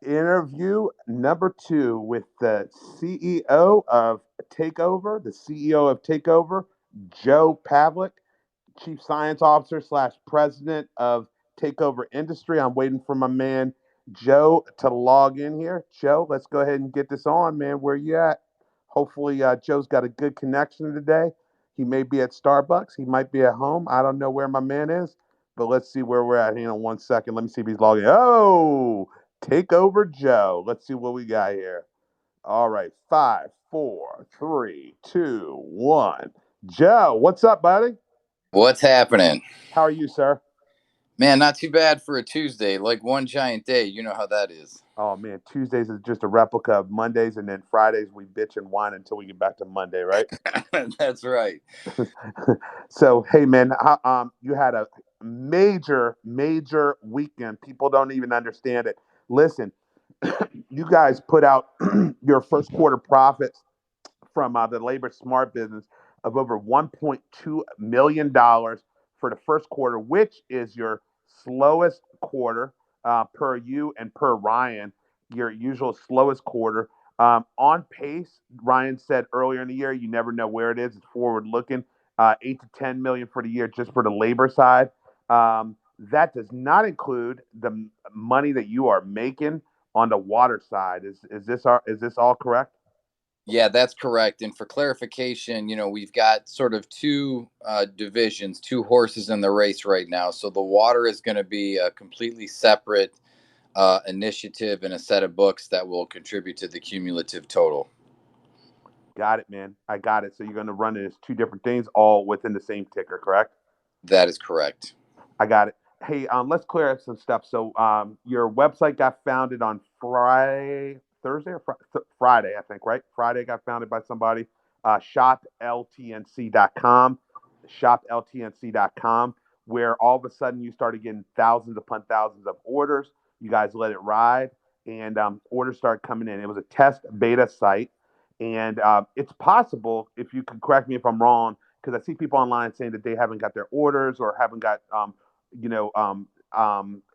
Interview number 2 with the CEO of Takeover, the CEO of Takeover, Joe Pavlik, Chief Science Officer slash President of Takeover Industry. I'm waiting for my man Joe to log in here. Joe, let's go ahead and get this on, man. Where you at? Hopefully, Joe's got a good connection today. He may be at Starbucks. He might be at home. I don't know where my man is, but let's see where we're at. Hang on 1 second. Let me see if he's logging. Oh, take over, Joe. Let's see what we got here. All right, 5, 4, 3, 2, 1. Joe, what's up, buddy? What's happening? How are you, sir? Man, not too bad for a Tuesday, like one giant day. You know how that is. Oh man, Tuesdays is just a replica of Mondays, and then Fridays we bitch and whine until we get back to Monday, right? That's right. So hey man, you had a major weekend. People don't even understand it. Listen, you guys put out your first quarter profits from the Labor Smart business of over $1.2 million for the first quarter, which is your slowest quarter per you and per Ryan, your usual slowest quarter. On pace, Ryan said earlier in the year, you never know where it is. It's forward looking, 8 to 10 million for the year just for the labor side. That does not include the money that you are making on the water side. Is this all correct? Yeah, that's correct. And for clarification, we've got sort of two divisions, two horses in the race right now. So the water is going to be a completely separate initiative and a set of books that will contribute to the cumulative total. Got it, man. I got it. So you're going to run it as two different things, all within the same ticker, correct? That is correct. I got it. Hey, let's clear up some stuff. So, your website got founded on Friday, Thursday, or Friday, I think, right? Friday got founded by somebody. ShopLTNC.com, ShopLTNC.com, where all of a sudden you started getting thousands upon thousands of orders. You guys let it ride, and orders started coming in. It was a test beta site, and it's possible, if you can correct me if I'm wrong, because I see people online saying that they haven't got their orders or haven't got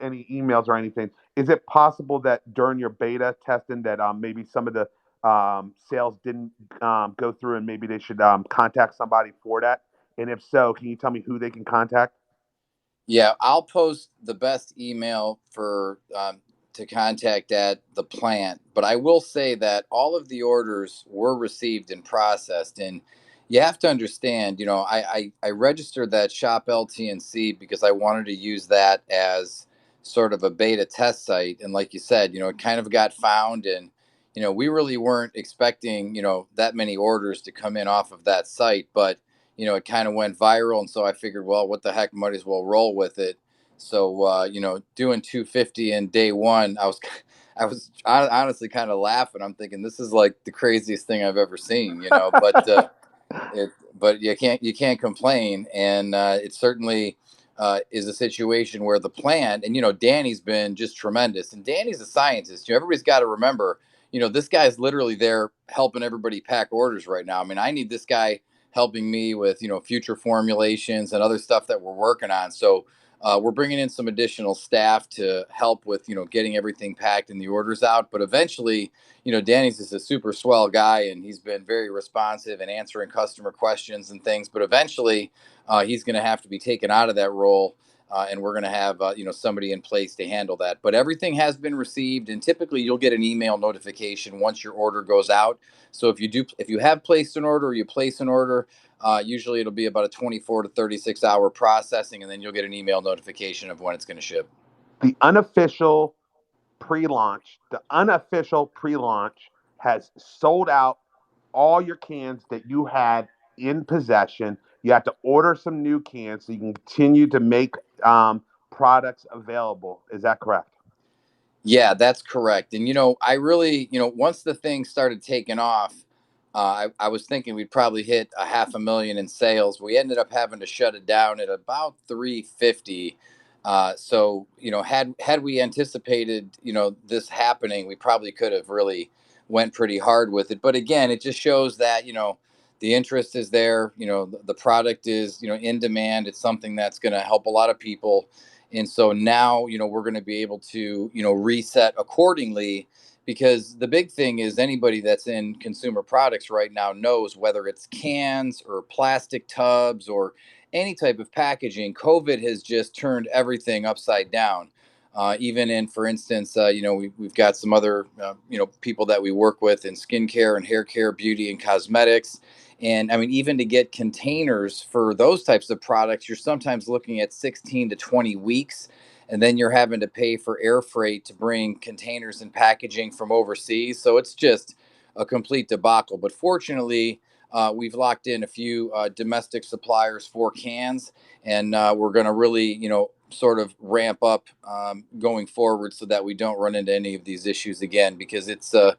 any emails or anything. Is it possible that during your beta testing that maybe some of the sales didn't go through and maybe they should contact somebody for that? And if so, can you tell me who they can contact? Yeah, I'll post the best email for to contact at the plant. But I will say that all of the orders were received and processed. And you have to understand, I registered that Shop LTNC because I wanted to use that as sort of a beta test site. And like you said, it kind of got found. And, we really weren't expecting, that many orders to come in off of that site. But it kind of went viral. And so I figured, well, what the heck, might as well roll with it. So, doing 250 in day one, I was honestly kind of laughing. I'm thinking this is like the craziest thing I've ever seen, but you can't complain. And it certainly is a situation where the plant, and, Danny's been just tremendous, and Danny's a scientist. Everybody's got to remember, this guy's literally there helping everybody pack orders right now. I mean, I need this guy helping me with future formulations and other stuff that we're working on. So we're bringing in some additional staff to help with getting everything packed and the orders out. But eventually, Danny's just a super swell guy, and he's been very responsive and answering customer questions and things. But eventually, he's going to have to be taken out of that role. And we're going to have somebody in place to handle that. But everything has been received, and typically you'll get an email notification once your order goes out. So if you have placed an order or you place an order, usually it'll be about a 24 to 36-hour processing, and then you'll get an email notification of when it's going to ship. The unofficial pre-launch has sold out all your cans that you had in possession. You have to order some new cans so you can continue to make products available. Is that correct? Yeah, that's correct. And, I really, once the thing started taking off, I was thinking we'd probably hit a 500,000 in sales. We ended up having to shut it down at about 350. So, had we anticipated, this happening, we probably could have really went pretty hard with it. But again, it just shows that, the interest is there. The product is, in demand. It's something that's going to help a lot of people. And so now, we're going to be able to, reset accordingly, because the big thing is anybody that's in consumer products right now knows, whether it's cans or plastic tubs or any type of packaging, COVID has just turned everything upside down. Even in, for instance, we've got some other, people that we work with in skincare and hair care, beauty and cosmetics. And I mean, even to get containers for those types of products, you're sometimes looking at 16 to 20 weeks. And then you're having to pay for air freight to bring containers and packaging from overseas. So it's just a complete debacle. But fortunately, we've locked in a few domestic suppliers for cans, and we're going to really, sort of ramp up going forward so that we don't run into any of these issues again, because it's a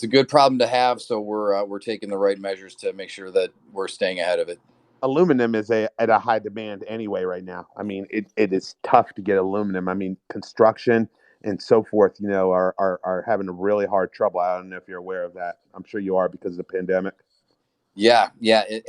good problem to have. So we're taking the right measures to make sure that we're staying ahead of it. Aluminum is at a high demand anyway right now. I mean, it is tough to get aluminum. I mean, construction and so forth, are having a really hard trouble. I don't know if you're aware of that. I'm sure you are because of the pandemic. Yeah,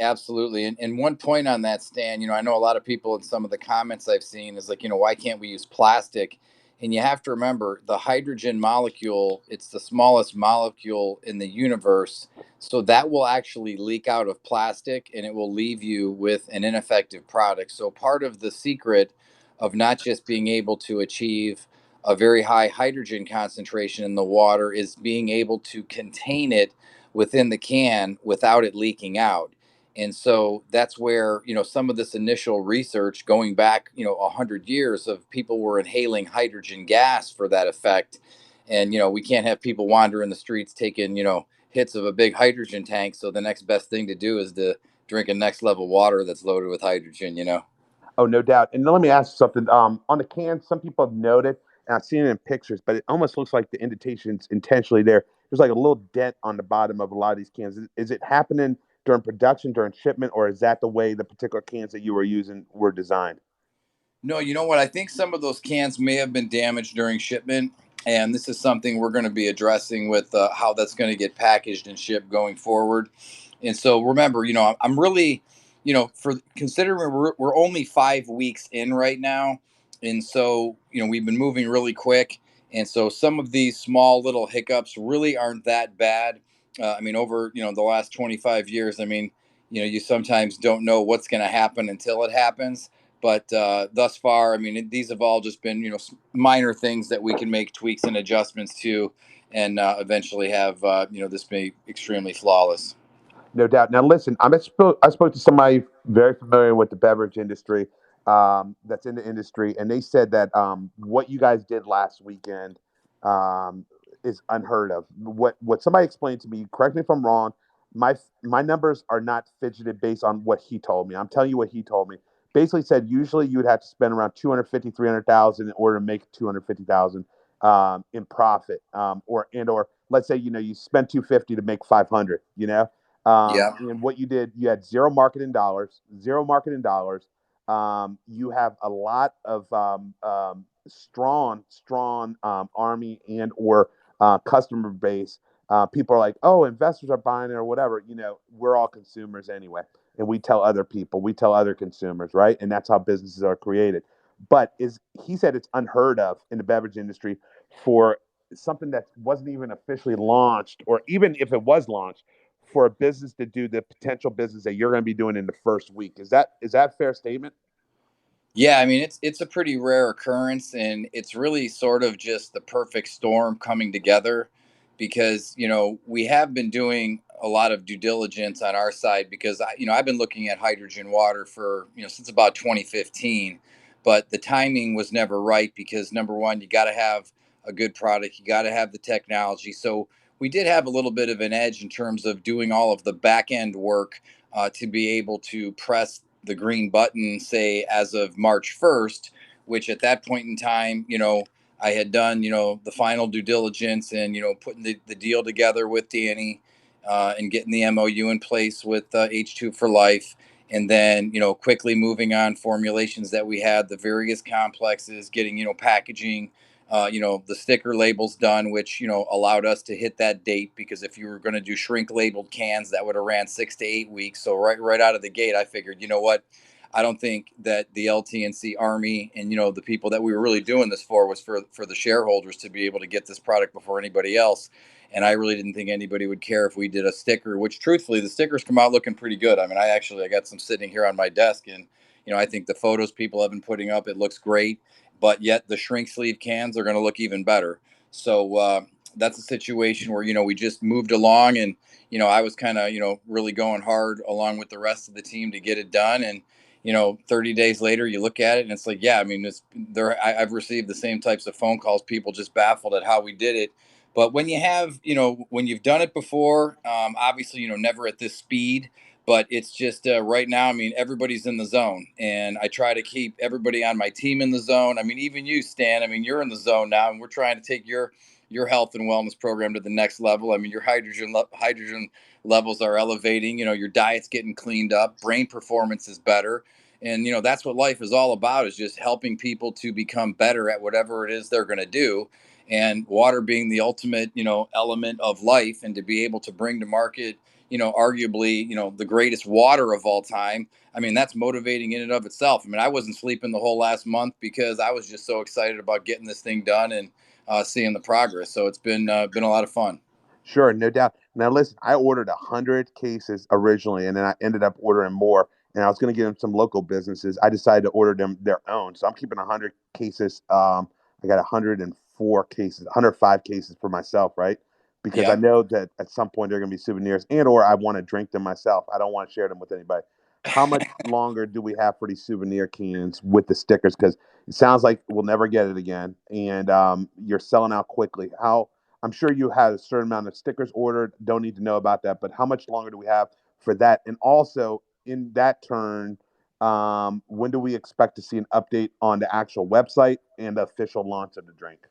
absolutely. And one point on that, Stan, I know a lot of people in some of the comments I've seen is like, why can't we use plastic? And you have to remember, the hydrogen molecule, it's the smallest molecule in the universe. So that will actually leak out of plastic and it will leave you with an ineffective product. So part of the secret of not just being able to achieve a very high hydrogen concentration in the water is being able to contain it within the can without it leaking out. And so that's where, some of this initial research going back, 100 years, of people were inhaling hydrogen gas for that effect. And, we can't have people wandering the streets taking, hits of a big hydrogen tank. So the next best thing to do is to drink a next level water that's loaded with hydrogen. Oh, no doubt. And let me ask you something. On the can, some people have noted, and I've seen it in pictures, but it almost looks like the indentation's intentionally there. There's like a little dent on the bottom of a lot of these cans. Is it happening during production, during shipment, or is that the way the particular cans that you were using were designed? No, you know what? I think some of those cans may have been damaged during shipment. And this is something we're going to be addressing with how that's going to get packaged and shipped going forward. And so remember, I'm really, for considering we're only 5 weeks in right now. And so, we've been moving really quick. And so some of these small little hiccups really aren't that bad. I mean, over, the last 25 years, I mean, you sometimes don't know what's going to happen until it happens. But thus far, I mean, these have all just been, minor things that we can make tweaks and adjustments to, and eventually have, this be extremely flawless. No doubt. Now, listen, I spoke to somebody very familiar with the beverage industry, that's in the industry, and they said that what you guys did last weekend um, is unheard of. What somebody explained to me, correct me if I'm wrong, my numbers are not fidgeted based on what he told me. I'm telling you what he told me. Basically said usually you would have to spend around 250, 300,000 in order to make 250,000 in profit, or let's say you spend 250 to make 500. Yeah. And what you did, you had zero marketing dollars, zero marketing dollars. You have a lot of strong army and or customer base. People are like, oh, investors are buying it or whatever. We're all consumers anyway, and we tell other people, we tell other consumers, right? And that's how businesses are created. But is he said it's unheard of in the beverage industry for something that wasn't even officially launched, or even if it was launched, for a business to do the potential business that you're going to be doing in the first week. Is that a fair statement? Yeah, I mean, it's a pretty rare occurrence, and it's really sort of just the perfect storm coming together, because we have been doing a lot of due diligence on our side, because I've been looking at hydrogen water for since about 2015, but the timing was never right, because number one, you got to have a good product, you got to have the technology. So we did have a little bit of an edge in terms of doing all of the back end work to be able to press the green button, say, as of March 1st, which at that point in time, I had done, the final due diligence and, putting the deal together with Danny and getting the MOU in place with H2 for Life. And then, quickly moving on formulations that we had, the various complexes, getting, packaging, the sticker labels done, which, allowed us to hit that date, because if you were going to do shrink labeled cans, that would have ran 6 to 8 weeks. So right out of the gate, I figured, you know what? I don't think that the LTNC Army and the people that we were really doing this for was for the shareholders to be able to get this product before anybody else. And I really didn't think anybody would care if we did a sticker, which truthfully the stickers come out looking pretty good. I mean, I got some sitting here on my desk, and I think the photos people have been putting up, it looks great. But yet the shrink sleeve cans are going to look even better. So that's a situation where we just moved along, and I was kind of really going hard along with the rest of the team to get it done. And 30 days later, you look at it and it's like, yeah, I mean, I've received the same types of phone calls, people just baffled at how we did it. But when you have, when you've done it before, obviously, never at this speed, but it's just right now, I mean, everybody's in the zone, and I try to keep everybody on my team in the zone. I mean, even you, Stan, I mean, you're in the zone now, and we're trying to take your health and wellness program to the next level. I mean, your hydrogen levels are elevating, your diet's getting cleaned up, brain performance is better. And that's what life is all about, is just helping people to become better at whatever it is they're going to do. And water being the ultimate element of life, and to be able to bring to market arguably the greatest water of all time. I mean, that's motivating in and of itself. I mean, I wasn't sleeping the whole last month because I was just so excited about getting this thing done and seeing the progress. So it's been a lot of fun. Sure, no doubt. Now, listen, I ordered 100 cases originally, and then I ended up ordering more. And I was going to get them some local businesses. I decided to order them their own, so I'm keeping 100 cases. I got 104 cases, 105 cases for myself, right? Because I Yeah. know that at some point they're going to be souvenirs, and/or I want to drink them myself. I don't want to share them with anybody. How much longer do we have for these souvenir cans with the stickers? Because it sounds like we'll never get it again, and you're selling out quickly. How I'm sure you had a certain amount of stickers ordered. Don't need to know about that, but how much longer do we have for that? And also, in that turn, when do we expect to see an update on the actual website and the official launch of the drink?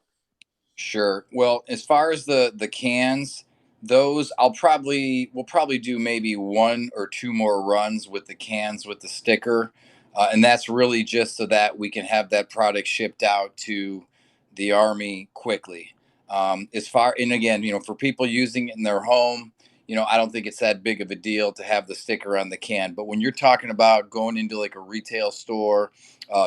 Sure. Well, as far as the cans, those we'll probably do maybe one or two more runs with the cans with the sticker, and that's really just so that we can have that product shipped out to the army quickly. As far and again, for people using it in their home, I don't think it's that big of a deal to have the sticker on the can. But when you're talking about going into like a retail store,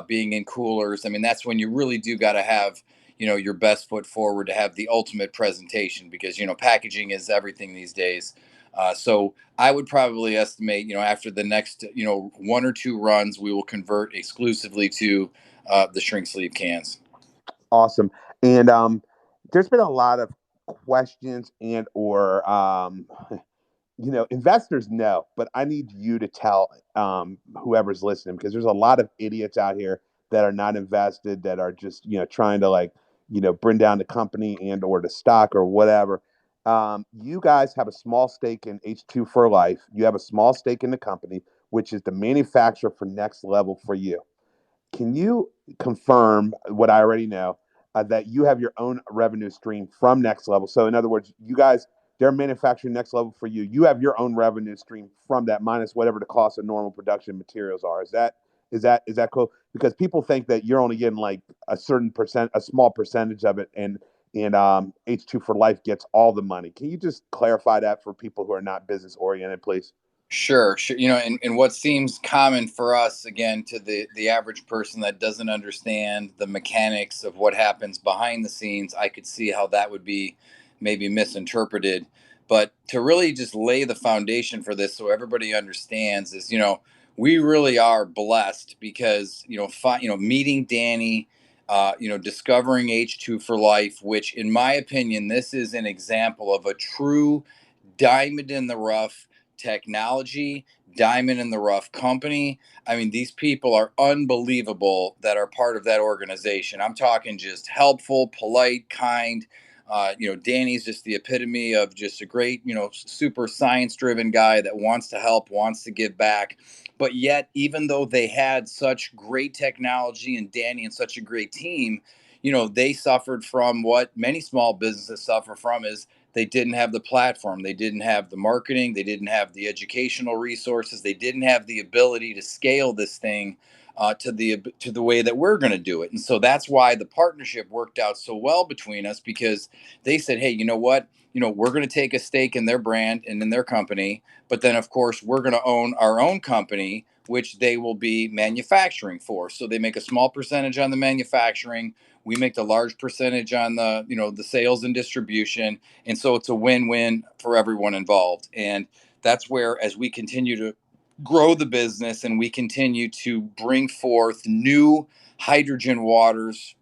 being in coolers, I mean, that's when you really do got to have your best foot forward to have the ultimate presentation, because packaging is everything these days. So I would probably estimate after the next one or two runs, we will convert exclusively to the shrink sleeve cans. Awesome. And there's been a lot of questions and/or investors know, but I need you to tell whoever's listening, because there's a lot of idiots out here that are not invested, that are just trying to like bring down the company and/or the stock or whatever. You guys have a small stake in H2 for Life. You have a small stake in the company, which is the manufacturer for Next Level for you. Can you confirm what I already know, that you have your own revenue stream from Next Level? So, in other words, you guys, they're manufacturing Next Level for you. You have your own revenue stream from that, minus whatever the cost of normal production materials are. Is that cool? Because people think that you're only getting like a certain percent, a small percentage of it, and H2 for Life gets all the money. Can you just clarify that for people who are not business oriented, please? Sure, sure. And what seems common for us, again, to the average person that doesn't understand the mechanics of what happens behind the scenes, I could see how that would be maybe misinterpreted. But to really just lay the foundation for this, so everybody understands, is we really are blessed because meeting Danny, discovering H2 for Life, which in my opinion, this is an example of a true diamond in the rough technology, diamond in the rough company. I mean, these people are unbelievable that are part of that organization. I'm talking just helpful, polite, kind. Danny's just the epitome of just a great, super science driven guy that wants to help, wants to give back. But yet, even though they had such great technology and Danny and such a great team, they suffered from what many small businesses suffer from, is they didn't have the platform, they didn't have the marketing, they didn't have the educational resources, they didn't have the ability to scale this thing to the way that we're going to do it. And so that's why the partnership worked out so well between us, because they said, hey, you know what, we're going to take a stake in their brand and in their company, but then of course we're going to own our own company, which they will be manufacturing for. So they make a small percentage on the manufacturing. We make the large percentage on the sales and distribution. And so it's a win-win for everyone involved. And that's where, as we continue to grow the business and we continue to bring forth new hydrogen waters,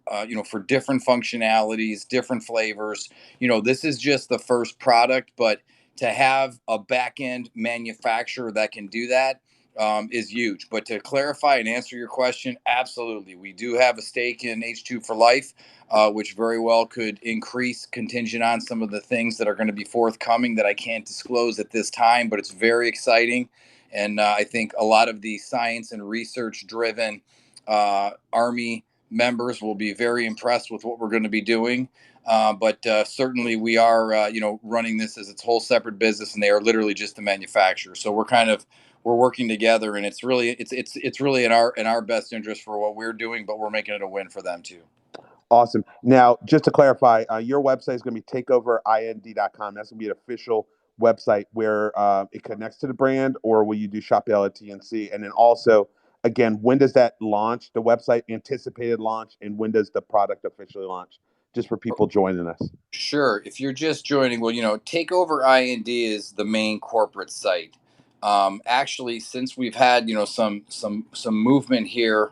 for different functionalities, different flavors. This is just the first product, but to have a back end manufacturer that can do that is huge. But to clarify and answer your question, absolutely, we do have a stake in H2 for Life, which very well could increase contingent on some of the things that are going to be forthcoming that I can't disclose at this time, but it's very exciting. And I think a lot of the science and research driven Army members will be very impressed with what we're going to be doing. But certainly we are, running this as its whole separate business, and they are literally just the manufacturer. So we're working together, and it's really in our best interest for what we're doing, but we're making it a win for them too. Awesome. Now, just to clarify, your website is going to be takeoverind.com. That's going to be an official website where it connects to the brand, or will you do Shop LTNC? And then also, again, when does that launch, the website anticipated launch, and when does the product officially launch? Just for people joining us. Sure. If you're just joining, well, Takeover IND is the main corporate site. Actually, since we've had some movement here,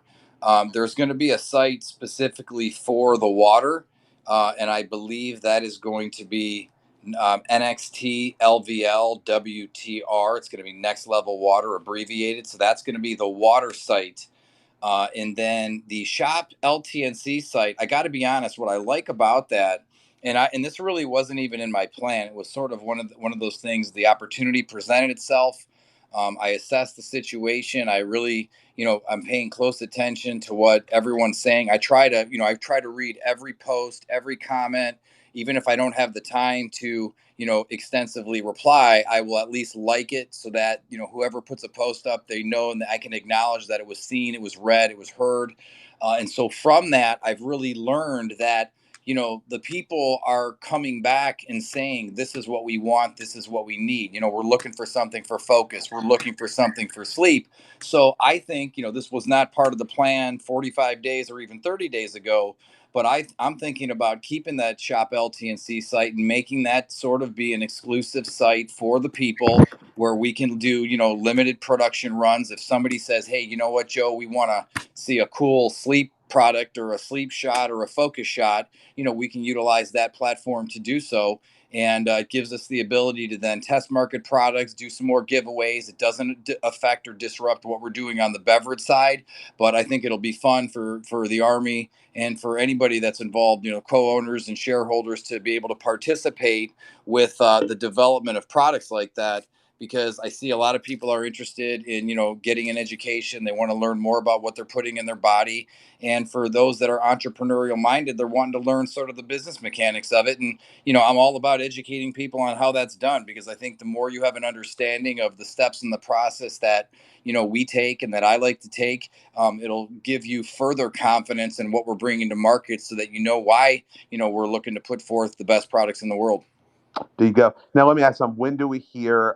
there's going to be a site specifically for the water, and I believe that is going to be NXT LVL WTR. It's going to be Next Level Water abbreviated. So that's going to be the water site. And then the Shop LTNC site, I got to be honest, what I like about that, and this really wasn't even in my plan. It was sort of one of those things. The opportunity presented itself. I assessed the situation. I really, I'm paying close attention to what everyone's saying. I try to read every post, every comment, even if I don't have the time to, extensively reply. I will at least like it so that, whoever puts a post up, they know, and I can acknowledge that it was seen, it was read, it was heard. And so from that, I've really learned that, the people are coming back and saying, this is what we want, this is what we need. We're looking for something for focus, we're looking for something for sleep. So I think, this was not part of the plan 45 days or even 30 days ago. But I'm thinking about keeping that Shop LTNC site and making that sort of be an exclusive site for the people, where we can do, limited production runs. If somebody says, hey, you know what, Joe, we want to see a cool sleep product or a sleep shot or a focus shot, we can utilize that platform to do so. And it gives us the ability to then test market products, do some more giveaways. It doesn't affect or disrupt what we're doing on the beverage side, but I think it'll be fun for the Army and for anybody that's involved, co-owners and shareholders, to be able to participate with the development of products like that. Because I see a lot of people are interested in, getting an education. They want to learn more about what they're putting in their body. And for those that are entrepreneurial minded, they're wanting to learn sort of the business mechanics of it. And, I'm all about educating people on how that's done, because I think the more you have an understanding of the steps in the process that, we take and that I like to take, it'll give you further confidence in what we're bringing to market, so that why, we're looking to put forth the best products in the world. There you go. Now, let me ask some. When do we hear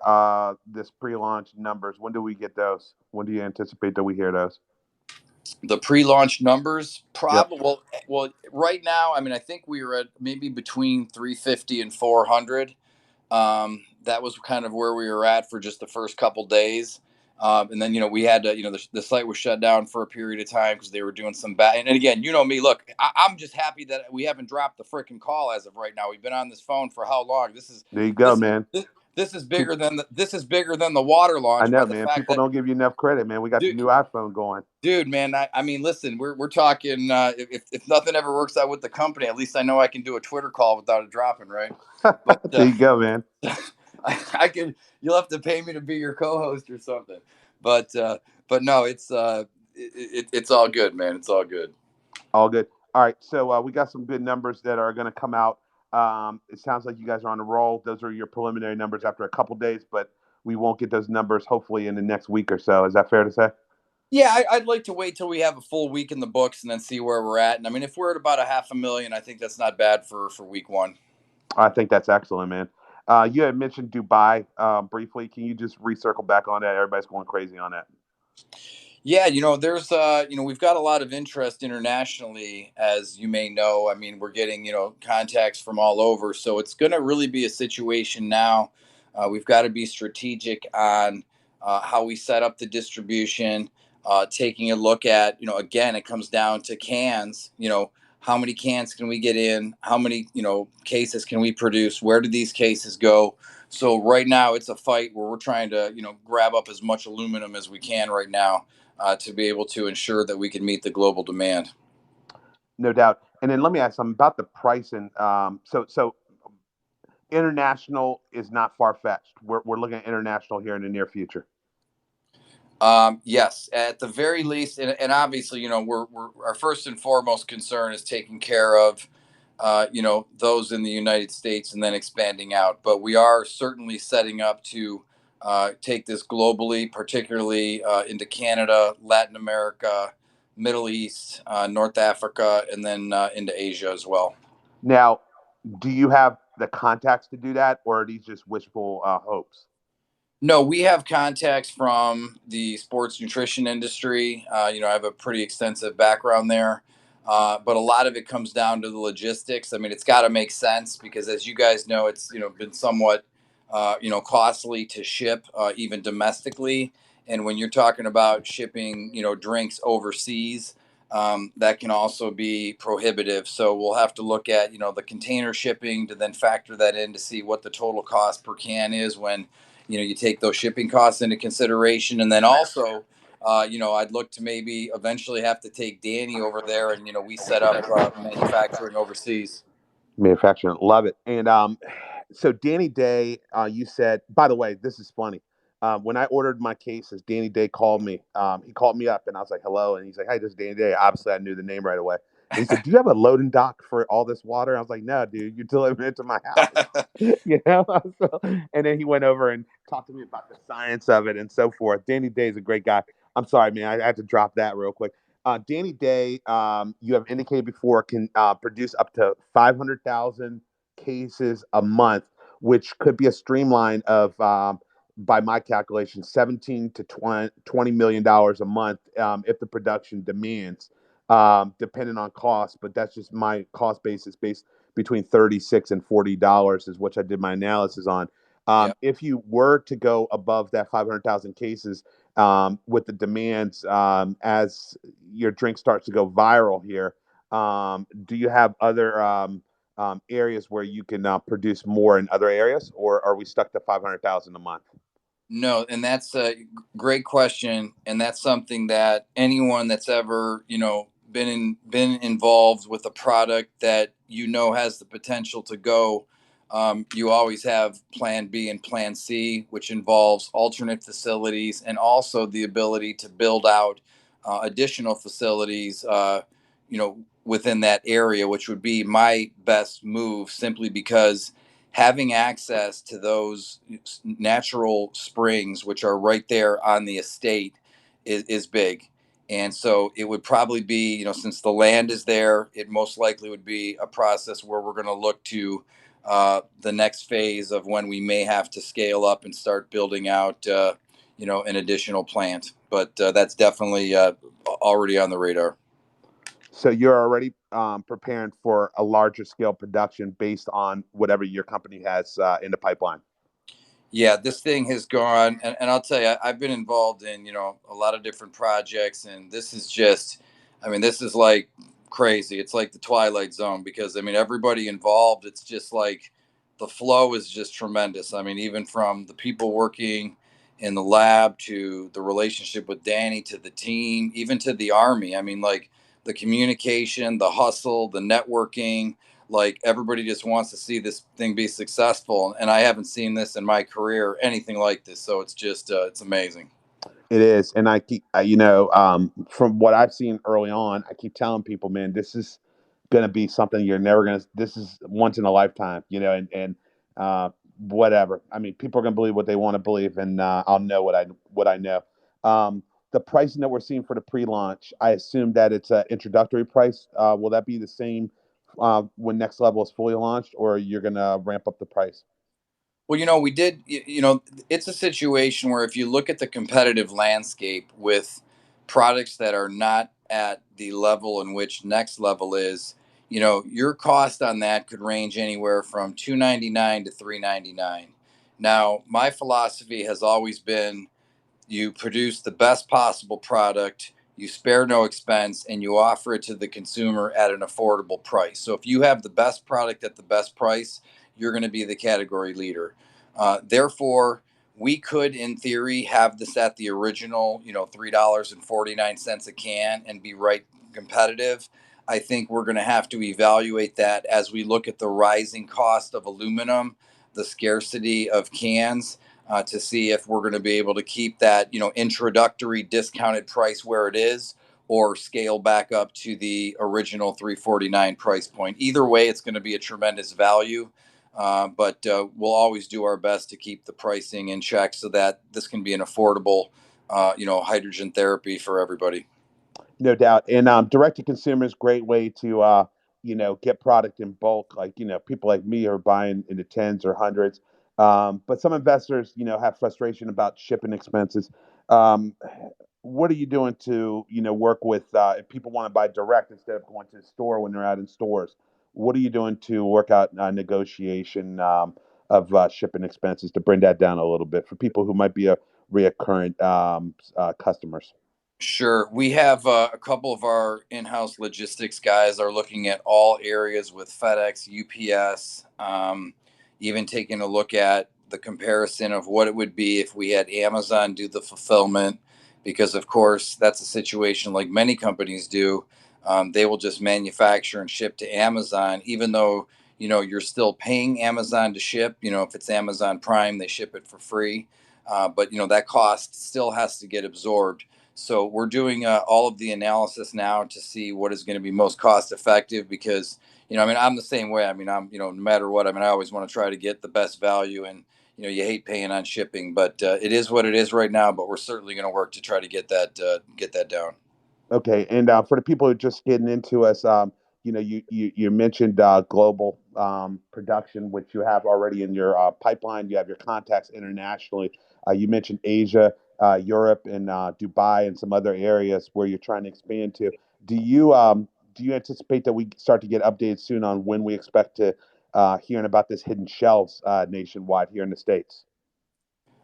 this pre-launch numbers? When do we get those? When do you anticipate that we hear those? The pre-launch numbers, Yep. probably. Well, right now, I mean, I think we were at maybe between 350 and 400. That was kind of where we were at for just the first couple days. And then, we had to, the site was shut down for a period of time because they were doing some bad. And again, me, look, I'm just happy that we haven't dropped the freaking call as of right now. We've been on this phone for how long? There you go, This is, man. this is bigger than the water I launch, by know, the man. fact People that, don't give you enough credit, man. We got the dude, new iPhone going. man, I mean, listen, we're talking. If nothing ever works out with the company, at least I know I can do a Twitter call without it dropping, right? But There you go, man. I can. You'll have to pay me to be your co-host or something. But no, it's all good, man. It's all good. All good. All right. So we got some good numbers that are going to come out. It sounds like you guys are on a roll. Those are your preliminary numbers after a couple days, but we won't get those numbers hopefully in the next week or so. Is that fair to say? Yeah, I'd like to wait till we have a full week in the books and then see where we're at. And I mean, if we're at about 500,000, I think that's not bad for week one. I think that's excellent, man. You had mentioned Dubai briefly. Can you just recircle back on that? Everybody's going crazy on that. Yeah, there's we've got a lot of interest internationally, as you may know. I mean, we're getting, contacts from all over. So it's going to really be a situation now. We've got to be strategic on how we set up the distribution, taking a look at, again, it comes down to cans. How many cans can we get in? How many, cases can we produce? Where do these cases go? So right now it's a fight where we're trying to, grab up as much aluminum as we can right now, to be able to ensure that we can meet the global demand. No doubt. And then let me ask something about the pricing. So international is not far fetched. We're looking at international here in the near future. Yes, at the very least, and obviously, we're our first and foremost concern is taking care of, those in the United States and then expanding out. But we are certainly setting up to take this globally, particularly into Canada, Latin America, Middle East, North Africa, and then into Asia as well. Now, do you have the contacts to do that, or are these just wishful hopes? No, we have contacts from the sports nutrition industry. I have a pretty extensive background there. But a lot of it comes down to the logistics. I mean, it's got to make sense because, as you guys know, it's been somewhat costly to ship, even domestically. And when you're talking about shipping, drinks overseas, that can also be prohibitive. So we'll have to look at the container shipping to then factor that in to see what the total cost per can is when you take those shipping costs into consideration. And then also, I'd look to maybe eventually have to take Danny over there, and we set up manufacturing overseas. Manufacturing, love it. And so Danny Day, you said. By the way, this is funny. When I ordered my cases, Danny Day called me. He called me up, and I was like, "Hello," and he's like, "Hey, this is Danny Day." Obviously, I knew the name right away. And he said, "Do you have a loading dock for all this water?" I was like, "No, dude. You're delivering it to my house." So, and then he went over and talked to me about the science of it and so forth. Danny Day is a great guy. I'm sorry, man. I had to drop that real quick. Danny Day, you have indicated before, can produce up to 500,000 cases a month, which could be a streamline of, by my calculation, 17 to $20 million a month if the production demands, depending on cost. But that's just my cost basis based between $36 and $40 is which I did my analysis on. Yeah. If you were to go above that 500,000 cases, with the demands, as your drink starts to go viral here, do you have other areas where you can produce more in other areas, or are we stuck to 500,000 a month? No, and that's a great question, and that's something that anyone that's ever been involved with a product that has the potential to go, you always have Plan B and Plan C, which involves alternate facilities and also the ability to build out additional facilities, within that area, which would be my best move, simply because having access to those natural springs, which are right there on the estate, is big. And so it would probably be, since the land is there, it most likely would be a process where we're going to look to the next phase of when we may have to scale up and start building out, an additional plant. But that's definitely already on the radar. So you're already preparing for a larger scale production based on whatever your company has in the pipeline. Yeah, this thing has gone, and I'll tell you, I've been involved in a lot of different projects, and this is just, I mean, this is like crazy. It's like the Twilight Zone because I mean, everybody involved. It's just like the flow is just tremendous. I mean, even from the people working in the lab to the relationship with Danny to the team, even to the army. I mean, like the communication, the hustle, the networking, like everybody just wants to see this thing be successful, and I haven't seen this in my career anything like this. So it's just it's amazing. It is, and I keep, from what I've seen early on, I keep telling people, man, this is going to be something you're never going to. This is once in a lifetime, and whatever. I mean, people are going to believe what they want to believe, and I'll know what I know. The pricing that we're seeing for the pre-launch, I assume that it's an introductory price. Will that be the same when Next Level is fully launched, or you're gonna ramp up the price? Well, we did, it's a situation where if you look at the competitive landscape with products that are not at the level in which Next Level is, your cost on that could range anywhere from 299 to 399. Now, my philosophy has always been you produce the best possible product, you spare no expense, and you offer it to the consumer at an affordable price. So if you have the best product at the best price, you're going to be the category leader. Therefore, we could, in theory, have this at the original, $3.49 a can and be right competitive. I think we're going to have to evaluate that as we look at the rising cost of aluminum, the scarcity of cans, to see if we're going to be able to keep that introductory discounted price where it is, or scale back up to the original 349 price point. Either way, it's going to be a tremendous value. But we'll always do our best to keep the pricing in check so that this can be an affordable, hydrogen therapy for everybody. No doubt. And direct to consumer is a great way to get product in bulk. Like people like me are buying in the tens or hundreds. But some investors have frustration about shipping expenses. Um, what are you doing to work with if people want to buy direct instead of going to the store when they're out in stores? What are you doing to work out negotiation of shipping expenses to bring that down a little bit for people who might be a reoccurring customers? Sure. We have a couple of our in-house logistics guys are looking at all areas with FedEx, UPS, even taking a look at the comparison of what it would be if we had Amazon do the fulfillment, because of course that's a situation like many companies do. They will just manufacture and ship to Amazon, even though you're still paying Amazon to ship. If it's Amazon Prime, they ship it for free, but that cost still has to get absorbed. So we're doing all of the analysis now to see what is going to be most cost effective, because, I'm the same way. No matter what, I always want to try to get the best value, and, you hate paying on shipping, but it is what it is right now, but we're certainly going to work to try to get that down. Okay, and for the people who are just getting into us, you mentioned global production, which you have already in your pipeline. You have your contacts internationally. You mentioned Asia, Europe, and Dubai, and some other areas where you're trying to expand to. Do you anticipate that we start to get updates soon on when we expect to hearing about this hidden shelves nationwide here in the states?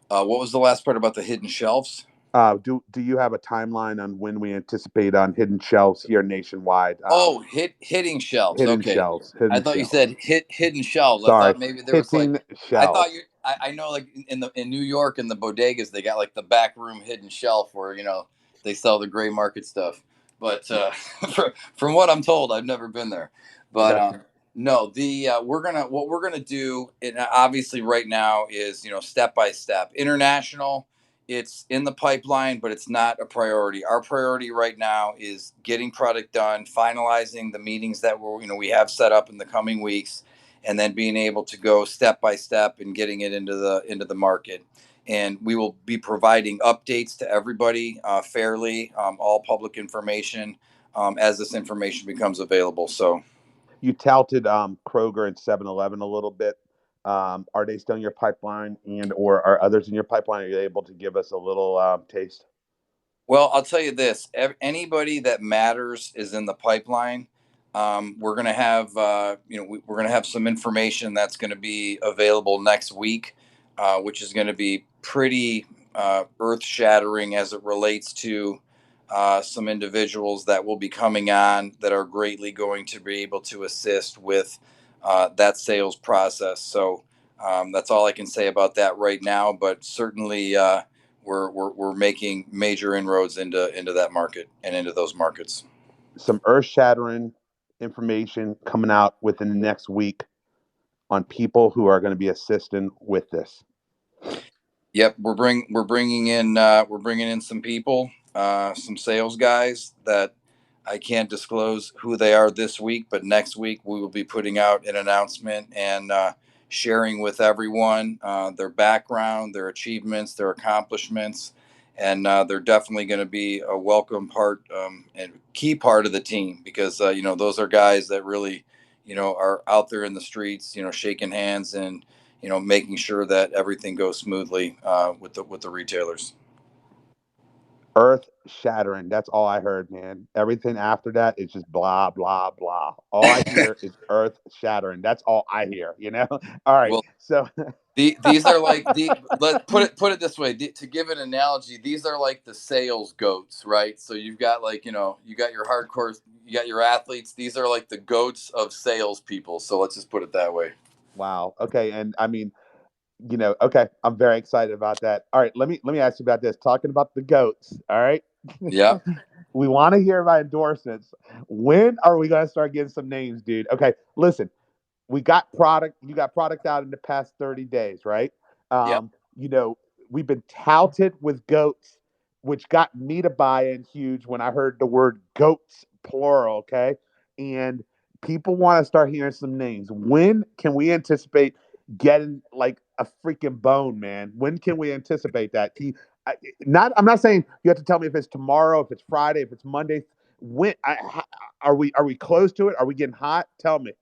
What was the last part about the hidden shelves? Do you have a timeline on when we anticipate on hidden shelves here nationwide? Oh, hitting shelves. Hidden Okay. shelves, I hidden thought you shelves. said hidden shelves. I Sorry, thought maybe there was like, hitting I thought you shelves. I know, like in New York in the bodegas they got like the back room hidden shelf where they sell the gray market stuff. But from what I'm told, I've never been there. But Gotcha. no, the what we're gonna do, and obviously right now, is step by step. International, it's in the pipeline, but it's not a priority. Our priority right now is getting product done, finalizing the meetings that we have set up in the coming weeks, and then being able to go step by step and getting it into the market. And we will be providing updates to everybody fairly, all public information, as this information becomes available. So. You touted Kroger and 7-Eleven a little bit. Are they still in your pipeline, and or are others in your pipeline? Are you able to give us a little taste? Well, I'll tell you this: anybody that matters is in the pipeline. We're going to have, we're going to have some information that's going to be available next week, which is going to be pretty earth-shattering as it relates to some individuals that will be coming on that are greatly going to be able to assist with that sales process. So that's all I can say about that right now. But certainly. We're making major inroads into that market and into those markets. Some earth-shattering information coming out within the next week on people who are going to be assisting with this. Yep, we're bringing in some people, some sales guys that I can't disclose who they are this week, but next week we will be putting out an announcement and sharing with everyone their background, their achievements, their accomplishments, and they're definitely going to be a welcome part and key part of the team, because those are guys that really are out there in the streets, shaking hands and making sure that everything goes smoothly with the retailers. Earth shattering. That's all I heard, man. Everything after that is just blah blah blah. All I hear is earth shattering. That's all I hear. All right. Well, So these are like let put it this way, to give an analogy, these are like the sales goats, right? So you've got like you got your hardcore, you got your athletes. These are like the goats of salespeople. So let's just put it that way. wow. Okay. And I mean, okay, I'm very excited about that. All right, let me ask you about this. Talking about the goats. All right. Yeah. We want to hear about endorsements. When are we gonna start getting some names, dude? Okay, listen, we got product. You got product out in the past 30 days, right? Yep. You know, we've been touted with goats, which got me to buy in huge when I heard the word goats plural. Okay, and people want to start hearing some names. When can we anticipate getting like a freaking bone, man? When can we anticipate that? I'm not saying you have to tell me if it's tomorrow, if it's Friday, if it's Monday. Are we close to it? Are we getting hot? Tell me.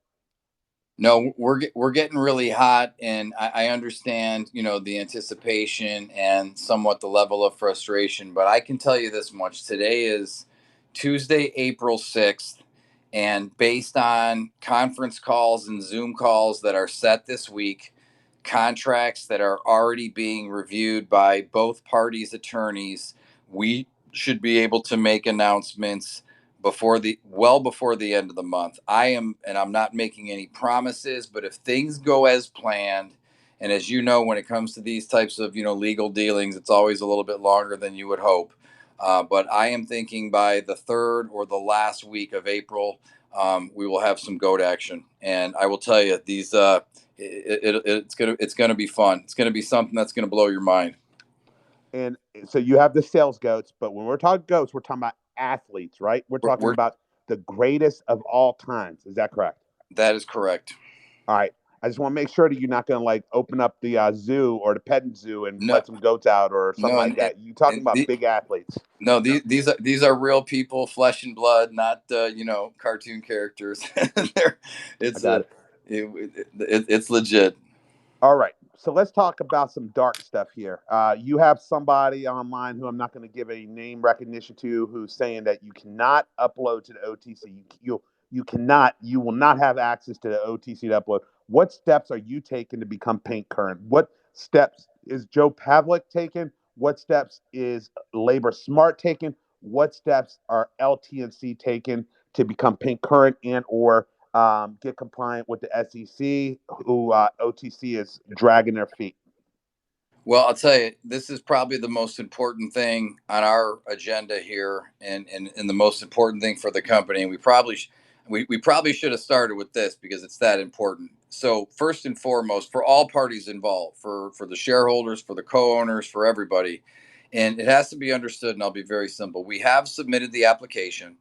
No, we're getting really hot, and I understand, the anticipation and somewhat the level of frustration. But I can tell you this much: today is Tuesday, April 6th, and based on conference calls and Zoom calls that are set this week, contracts that are already being reviewed by both parties' attorneys, we should be able to make announcements before the end of the month. And I'm not making any promises, but if things go as planned, and as you know, when it comes to these types of legal dealings, it's always a little bit longer than you would hope. But I am thinking by the third or the last week of April, we will have some goat action. And I will tell you, it's gonna be fun. It's gonna be something that's gonna blow your mind. And so you have the sales goats, but when we're talking goats, we're talking about athletes, right? We're talking We're about the greatest of all times. Is that correct? That is correct. All right. I just want to make sure that you're not going to like open up the zoo or the petting zoo and No, let some goats out or something no, like that. You talking and about big athletes? no, these are real people, flesh and blood, not cartoon characters. They're, I it's got a it. it's legit. All right. So let's talk about some dark stuff here. You have somebody online who I'm not going to give a name recognition to who's saying that you cannot upload to the OTC. You will not have access to the OTC to upload. What steps are you taking to become paint current? What steps is Joe Pavlik taking? What steps is Labor Smart taking? What steps are LTNC taking to become paint current and or get compliant with the SEC, who OTC is dragging their feet? Well, I'll tell you, this is probably the most important thing on our agenda here, and the most important thing for the company. And we probably should have started with this because it's that important. So first and foremost, for all parties involved, for the shareholders, for the co-owners, for everybody, and it has to be understood. And I'll be very simple. We have submitted the application.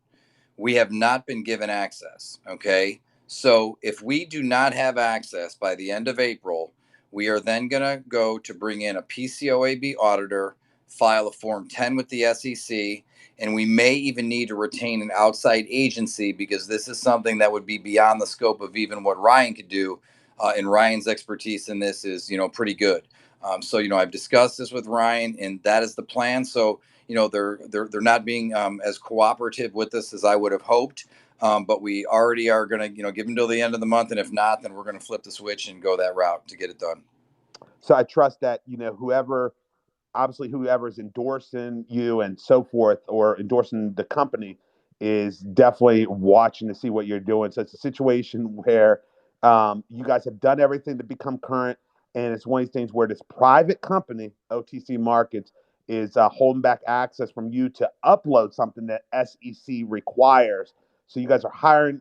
We have not been given access. Okay. So if we do not have access by the end of April, we are then going to go to bring in a PCOAB auditor, file a Form 10 with the SEC, and we may even need to retain an outside agency because this is something that would be beyond the scope of even what Ryan could do. And Ryan's expertise in this is, pretty good. So, I've discussed this with Ryan, and that is the plan. So, they're not being as cooperative with us as I would have hoped. But we already are going to give them till the end of the month, and if not, then we're going to flip the switch and go that route to get it done. So I trust that whoever's endorsing you and so forth or endorsing the company is definitely watching to see what you're doing. So it's a situation where you guys have done everything to become current, and it's one of these things where this private company, OTC Markets, is holding back access from you to upload something that SEC requires. So you guys are hiring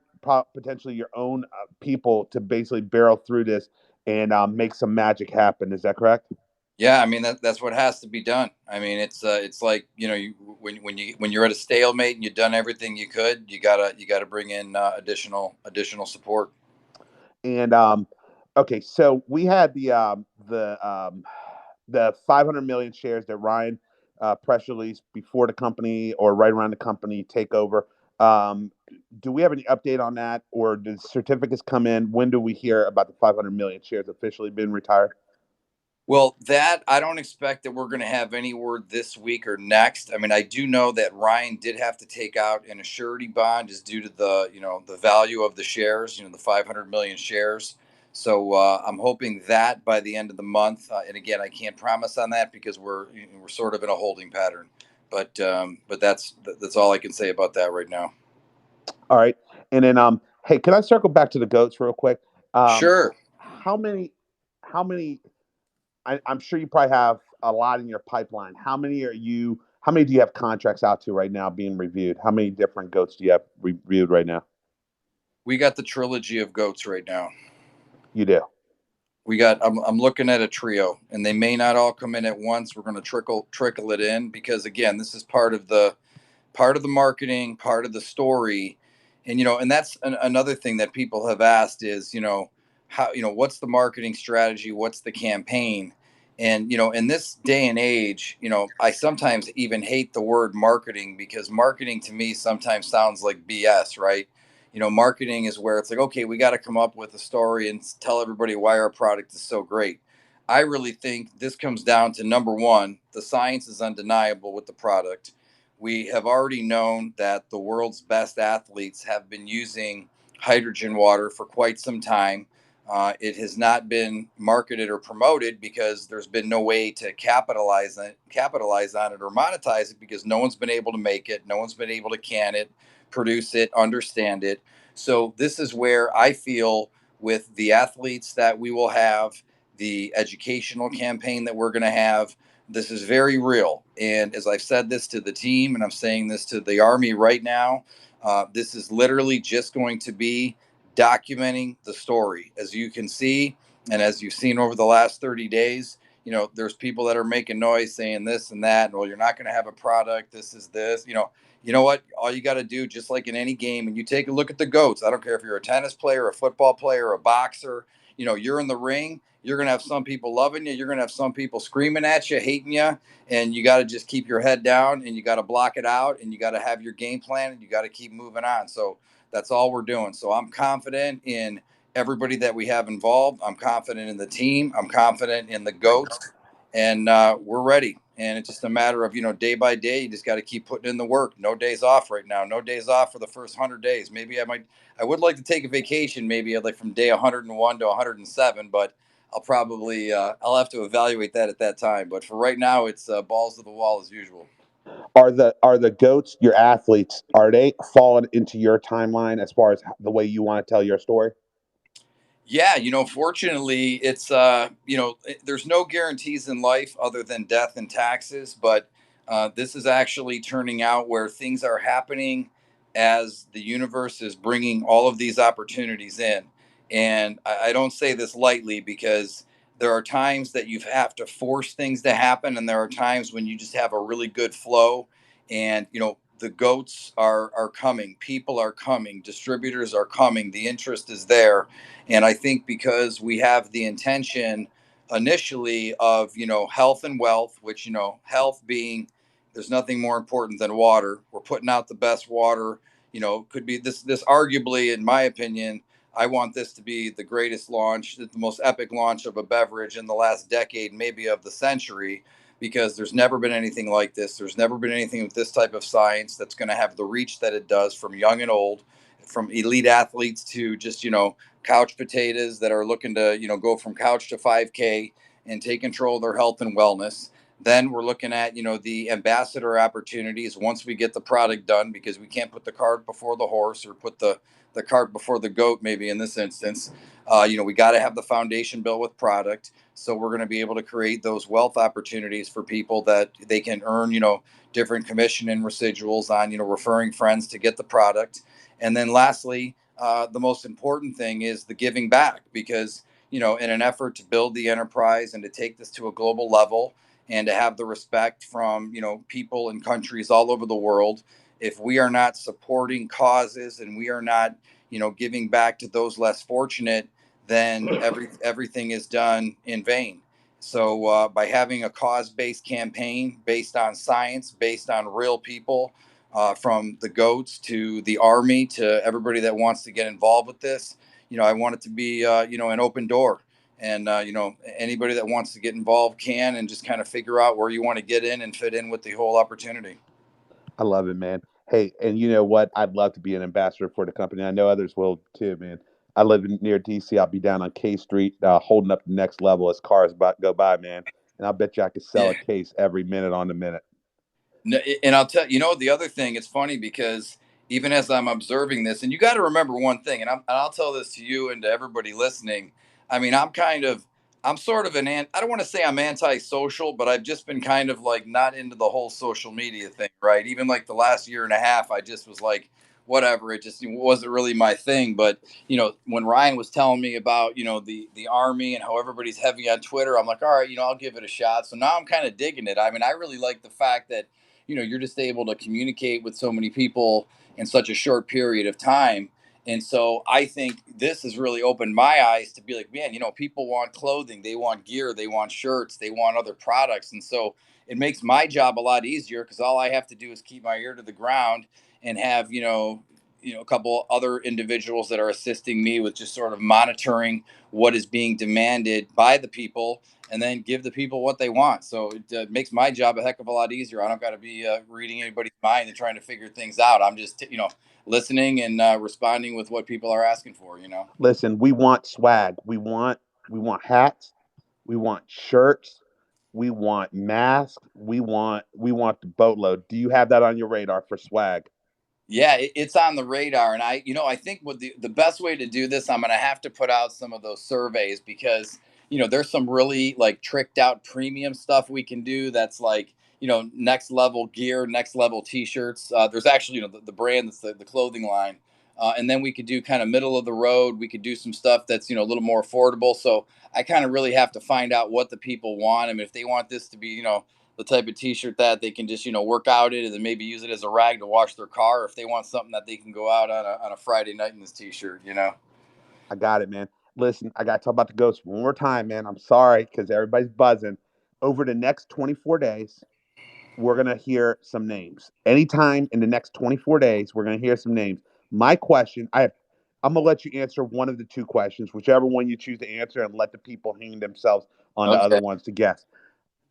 potentially your own people to basically barrel through this and make some magic happen. Is that correct? Yeah, I mean that's what has to be done. I mean it's like when you're at a stalemate and you've done everything you could, you gotta bring in additional support. And okay, so we had the 500 million shares that Ryan press released before the company or right around the company takeover. Um, Do we have any update on that, or did certificates come in? When do we hear about the 500 million shares officially being retired? Well, that I don't expect that we're going to have any word this week or next. I mean, I do know that Ryan did have to take out an surety bond just due to the the value of the shares, the 500 million shares. So I'm hoping that by the end of the month. And again, I can't promise on that because we're sort of in a holding pattern. But that's all I can say about that right now. All right, and then hey, can I circle back to the goats real quick? Um, Sure. how many? How many? I'm sure you probably have a lot in your pipeline. How many are you? How many do you have contracts out to right now being reviewed? How many different goats do you have reviewed right now? We got the trilogy of goats right now. You do. We got I'm looking at a trio, and they may not all come in at once. We're going to trickle it in because again, this is part of the marketing, part of the story. And and that's another thing that people have asked is, how, what's the marketing strategy, what's the campaign? And in this day and age, I sometimes even hate the word marketing because marketing to me sometimes sounds like BS, right? Marketing is where it's like, okay, we got to come up with a story and tell everybody why our product is so great. I really think this comes down to number one, the science is undeniable with the product. We have already known that the world's best athletes have been using hydrogen water for quite some time. It has not been marketed or promoted because there's been no way to capitalize on it, or monetize it because no one's been able to make it, no one's been able to can it, produce it, understand it. So this is where I feel with the athletes that we will have, the educational campaign that we're going to have, this is very real. And as I've said this to the team, and I'm saying this to the Army right now, this is literally just going to be documenting the story. As you can see, and as you've seen over the last 30 days, there's people that are making noise saying this and that. And, well, you're not going to have a product. This is this. You know what? All you got to do, just like in any game, and you take a look at the GOATs. I don't care if you're a tennis player, a football player, a boxer, you're in the ring. You're going to have some people loving you. You're going to have some people screaming at you, hating you. And you got to just keep your head down and you got to block it out and you got to have your game plan and you got to keep moving on. So that's all we're doing. So I'm confident in everybody that we have involved. I'm confident in the team. I'm confident in the GOATs. And we're ready. And it's just a matter of, day by day, you just got to keep putting in the work. No days off right now. No days off for the first 100 days. Maybe I would like to take a vacation, maybe like from day 101 to 107, but I'll have to evaluate that at that time. But for right now, it's balls to the wall as usual. Are the goats your athletes? Are they falling into your timeline as far as the way you want to tell your story? Yeah, fortunately, it's there's no guarantees in life other than death and taxes, but this is actually turning out where things are happening as the universe is bringing all of these opportunities in. And I don't say this lightly because there are times that you have to force things to happen, and there are times when you just have a really good flow. And the goats are coming, people are coming, distributors are coming, the interest is there. And I think because we have the intention initially of, health and wealth, which, health being there's nothing more important than water. We're putting out the best water, could be this arguably, in my opinion, I want this to be the greatest launch, the most epic launch of a beverage in the last decade, maybe of the century, because there's never been anything like this. There's never been anything with this type of science that's going to have the reach that it does from young and old, from elite athletes to just, couch potatoes that are looking to go from couch to 5K and take control of their health and wellness. Then we're looking at the ambassador opportunities once we get the product done, because we can't put the cart before the horse, or put the cart before the goat, maybe in this instance. We got to have the foundation built with product, so we're going to be able to create those wealth opportunities for people that they can earn different commission and residuals on referring friends to get the product. And then lastly, the most important thing is the giving back, because in an effort to build the enterprise and to take this to a global level and to have the respect from people and countries all over the world, if we are not supporting causes and we are not giving back to those less fortunate, then everything is done in vain. So by having a cause-based campaign based on science, based on real people, from the goats to the army to everybody that wants to get involved with this. I want it to be an open door, and anybody that wants to get involved can, and just kind of figure out where you want to get in and fit in with the whole opportunity. I love it, man. Hey, and you know what? I'd love to be an ambassador for the company. I know others will too, man. I live near DC. I'll be down on K Street, holding up the next level as cars go by, man. And I'll bet you I could sell Yeah. a case every minute on the minute. And I'll tell the other thing. It's funny because even as I'm observing this, and you got to remember one thing, and I'll tell this to you and to everybody listening. I mean, I'm sort of I don't want to say I'm antisocial, but I've just been kind of like not into the whole social media thing, right? Even like the last year and a half, I just was like, whatever. It just wasn't really my thing. But when Ryan was telling me about the army and how everybody's heavy on Twitter, I'm like, all right, I'll give it a shot. So now I'm kind of digging it. I mean, I really like the fact that you're just able to communicate with so many people in such a short period of time. And so I think this has really opened my eyes to be like, man, people want clothing, they want gear, they want shirts, they want other products. And so it makes my job a lot easier because all I have to do is keep my ear to the ground and have, a couple other individuals that are assisting me with just sort of monitoring what is being demanded by the people and then give the people what they want. So it makes my job a heck of a lot easier. I don't got to be reading anybody's mind and trying to figure things out. I'm just, listening and responding with what people are asking for. Listen, we want swag. We want hats. We want shirts. We want masks. We want the boatload. Do you have that on your radar for swag? Yeah, it's on the radar, and I think what the best way to do this, I'm going to have to put out some of those surveys because there's some really like tricked out premium stuff we can do. That's like next level gear, next level T-shirts. There's actually the brand that's the clothing line, and then we could do kind of middle of the road. We could do some stuff that's a little more affordable. So I kind of really have to find out what the people want. I mean, if they want this to be the type of T-shirt that they can just work out in and then maybe use it as a rag to wash their car. Or if they want something that they can go out on a Friday night in this T-shirt. I got it, man. Listen, I got to talk about the ghosts one more time, man. I'm sorry because everybody's buzzing. Over the next 24 days, we're going to hear some names. Anytime in the next 24 days, we're going to hear some names. My question, I'm going to let you answer one of the two questions, whichever one you choose to answer, and let the people hang themselves on the other Okay. ones to guess.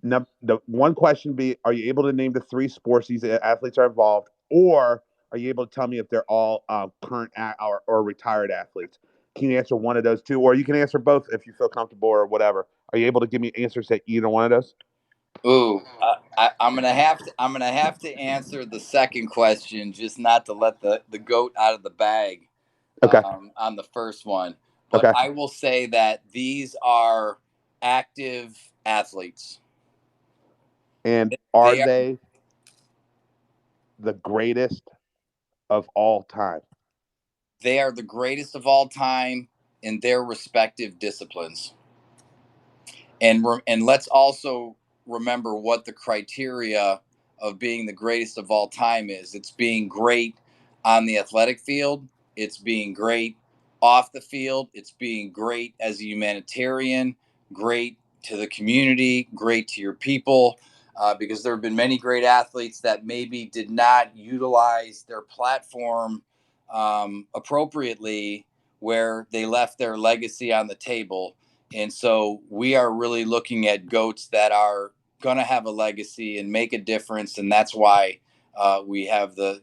The one question be: are you able to name the three sports these athletes are involved, or are you able to tell me if they're all current or retired athletes? Can you answer one of those two, or you can answer both if you feel comfortable or whatever? Are you able to give me answers at either one of those? Ooh, I'm gonna have to answer the second question, just not to let the goat out of the bag Okay. on the first one. But Okay. I will say that these are active athletes. And are They are they the greatest of all time? they are the greatest of all time in their respective disciplines. And let's also remember what the criteria of being the greatest of all time is. It's being great on the athletic field, it's being great off the field, it's being great as a humanitarian, great to the community, great to your people. Because there have been many great athletes that maybe did not utilize their platform appropriately, where they left their legacy on the table. And so we are really looking at goats that are going to have a legacy and make a difference. And that's why we have the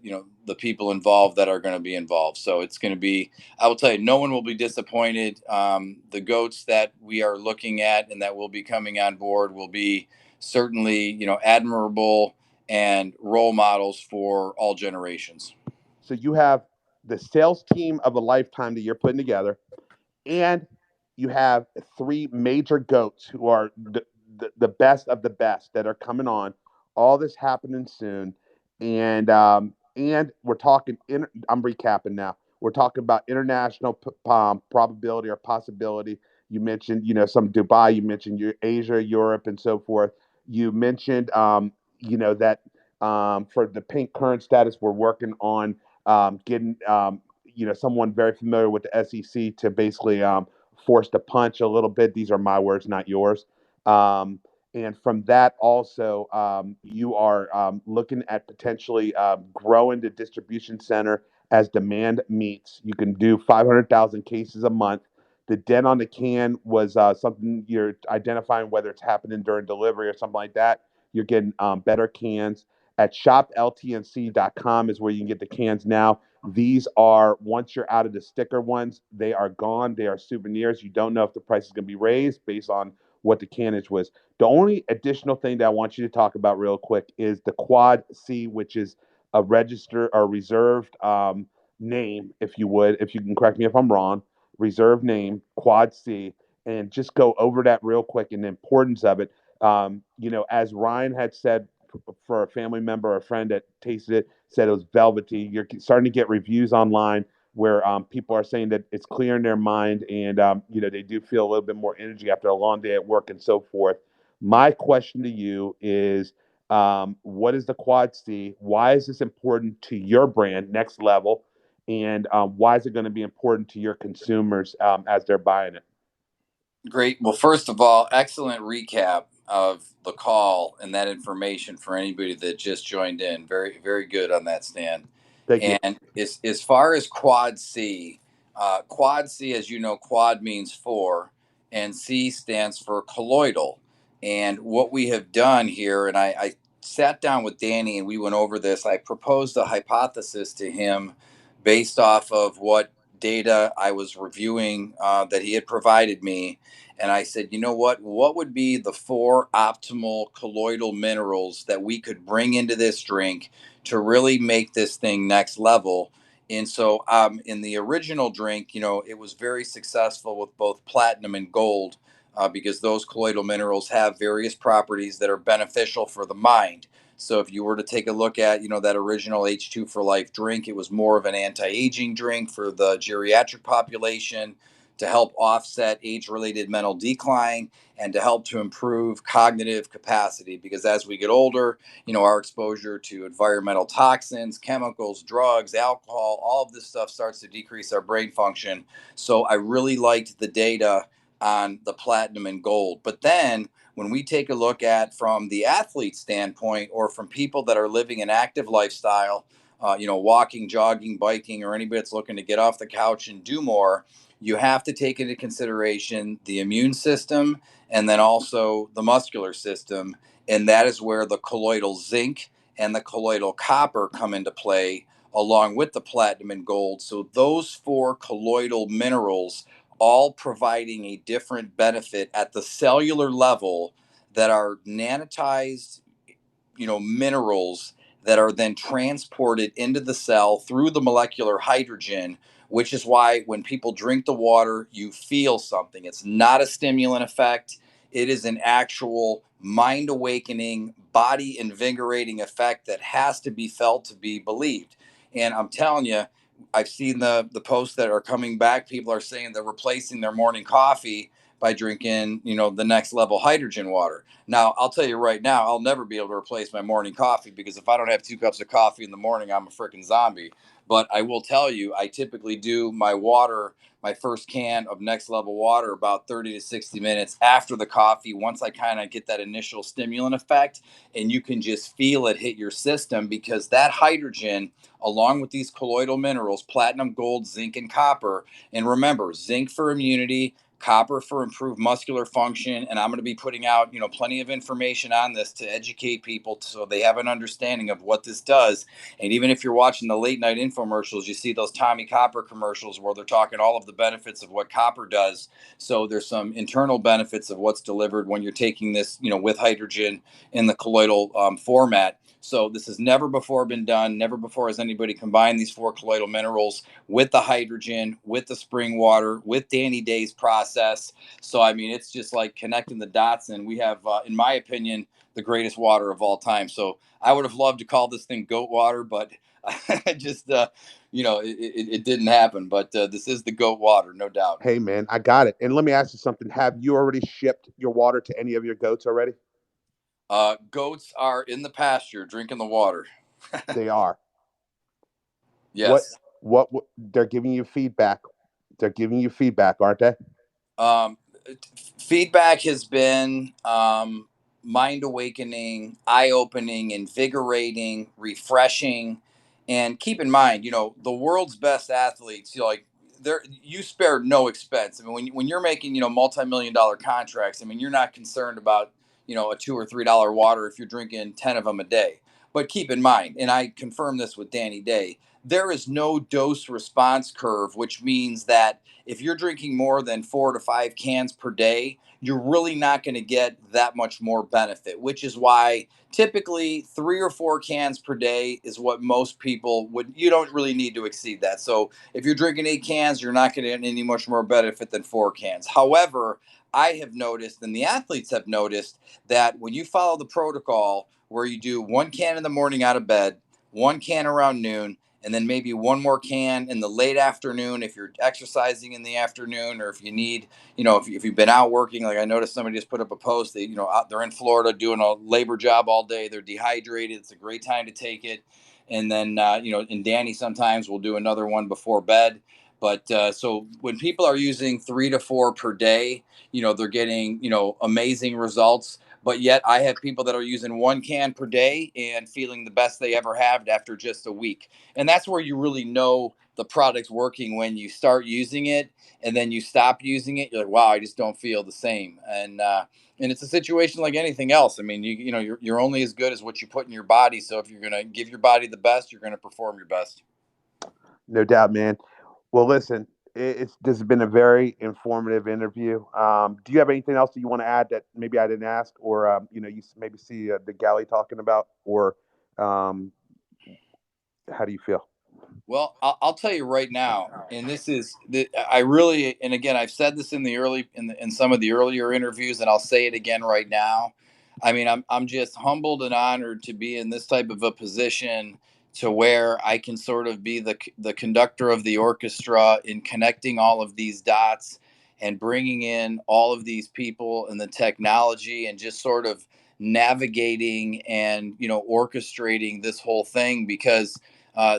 people involved that are going to be involved. So it's going to be, I will tell you, no one will be disappointed. The goats that we are looking at and that will be coming on board will be certainly, admirable and role models for all generations. So you have the sales team of a lifetime that you're putting together, and you have three major goats who are the best of the best that are coming on. All this happening soon, and we're talking. I'm recapping now. We're talking about international probability or possibility. You mentioned, some Dubai. You mentioned your Asia, Europe, and so forth. You mentioned, that for the pink current status, we're working on getting someone very familiar with the SEC to basically force the punch a little bit. These are my words, not yours. Um, And from that, also, you are looking at potentially growing the distribution center as demand meets. You can do 500,000 cases a month. The dent on the can was something you're identifying whether it's happening during delivery or something like that. You're getting better cans. At shopltnc.com is where you can get the cans now. These are, once you're out of the sticker ones, they are gone. They are souvenirs. You don't know if the price is going to be raised based on what the cannage was. The only additional thing that I want you to talk about real quick is the Quad C, which is a register or reserved name, if you would, if you can correct me if I'm wrong, reserved name, Quad C, and just go over that real quick and the importance of it. As Ryan had said, for a family member or a friend that tasted it, said it was velvety. You're starting to get reviews online where people are saying that it's clearing their mind and they do feel a little bit more energy after a long day at work and so forth. My question to you is, what is the Quad C? Why is this important to your brand, Next Level? And why is it going to be important to your consumers as they're buying it? Great. Well, first of all, excellent recap of the call and that information for anybody that just joined in. Very, very good on that, Stan. Thank you. And as far as Quad C, as you know, quad means four, and C stands for colloidal. And what we have done here, and I sat down with Danny and we went over this. I proposed a hypothesis to him based off of what data I was reviewing that he had provided me. And I said, you know what? What would be the four optimal colloidal minerals that we could bring into this drink to really make this thing next level? And so, in the original drink, it was very successful with both platinum and gold because those colloidal minerals have various properties that are beneficial for the mind. So if you were to take a look at, that original H2 for Life drink, it was more of an anti-aging drink for the geriatric population to help offset age-related mental decline and to help to improve cognitive capacity because as we get older, our exposure to environmental toxins, chemicals, drugs, alcohol, all of this stuff starts to decrease our brain function. So I really liked the data on the platinum and gold. But then when we take a look at from the athlete standpoint or from people that are living an active lifestyle, walking, jogging, biking, or anybody that's looking to get off the couch and do more, you have to take into consideration the immune system and then also the muscular system. And that is where the colloidal zinc and the colloidal copper come into play, along with the platinum and gold. So, those four colloidal minerals all providing a different benefit at the cellular level that are nanotized minerals that are then transported into the cell through the molecular hydrogen, which is why when people drink the water, you feel something. It's not a stimulant effect, it is an actual mind awakening, body invigorating effect that has to be felt to be believed. And I'm telling you, I've seen the posts that are coming back. People are saying they're replacing their morning coffee by drinking, the next level hydrogen water. Now, I'll tell you right now, I'll never be able to replace my morning coffee because if I don't have 2 cups of coffee in the morning, I'm a freaking zombie. But I will tell you, I typically do my water, my first can of next level water, about 30 to 60 minutes after the coffee, once I kind of get that initial stimulant effect. And you can just feel it hit your system because that hydrogen, along with these colloidal minerals, platinum, gold, zinc, and copper, and remember, zinc for immunity, copper for improved muscular function, and I'm going to be putting out plenty of information on this to educate people so they have an understanding of what this does. And even if you're watching the late night infomercials, you see those Tommy Copper commercials where they're talking all of the benefits of what copper does. So there's some internal benefits of what's delivered when you're taking this with hydrogen in the colloidal format. So this has never before been done. Never before has anybody combined these four colloidal minerals with the hydrogen, with the spring water, with Danny Day's process. So, I mean, it's just like connecting the dots. And we have, in my opinion, the greatest water of all time. So I would have loved to call this thing goat water, but just, it didn't happen. But this is the goat water, no doubt. Hey, man, I got it. And let me ask you something. Have you already shipped your water to any of your goats already? Goats are in the pasture drinking the water. They are. What? Yes. They're giving you feedback. They're giving you feedback, aren't they? Um, Feedback has been mind awakening, eye opening, invigorating, refreshing. And keep in mind, the world's best athletes, like you spared no expense. I mean, when you're making, multi-million dollar contracts, I mean, you're not concerned about, a $2 or $3 water if you're drinking 10 of them a day. But keep in mind, and I confirmed this with Danny Day, there is no dose response curve, which means that if you're drinking more than 4 to 5 cans per day, you're really not going to get that much more benefit, which is why typically 3 or 4 cans per day is what most people would. You don't really need to exceed that. So if you're drinking 8 cans, you're not going to get any much more benefit than 4 cans. However, I have noticed, and the athletes have noticed, that when you follow the protocol where you do 1 can in the morning out of bed, 1 can around noon, and then maybe one more can in the late afternoon if you're exercising in the afternoon, or if you need, if you've been out working. Like I noticed somebody just put up a post, they're in Florida doing a labor job all day, they're dehydrated, it's a great time to take it. And then and Danny sometimes will do another one before bed. But so when people are using 3 to 4 per day, they're getting amazing results. But yet I have people that are using 1 can per day and feeling the best they ever have after just a week. And that's where you really know the product's working, when you start using it and then you stop using it. You're like, wow, I just don't feel the same. And it's a situation like anything else. I mean, you're only as good as what you put in your body. So if you're going to give your body the best, you're going to perform your best. No doubt, man. Well, listen, this has been a very informative interview. Do you have anything else that you want to add that maybe I didn't ask, or you maybe see the galley talking about, or um, how do you feel? Well, I'll tell you right now, and I really, and again, I've said this in some of the earlier interviews, and I'll say it again right now. I mean, I'm just humbled and honored to be in this type of a position, to where I can sort of be the conductor of the orchestra in connecting all of these dots and bringing in all of these people and the technology, and just sort of navigating and orchestrating this whole thing, because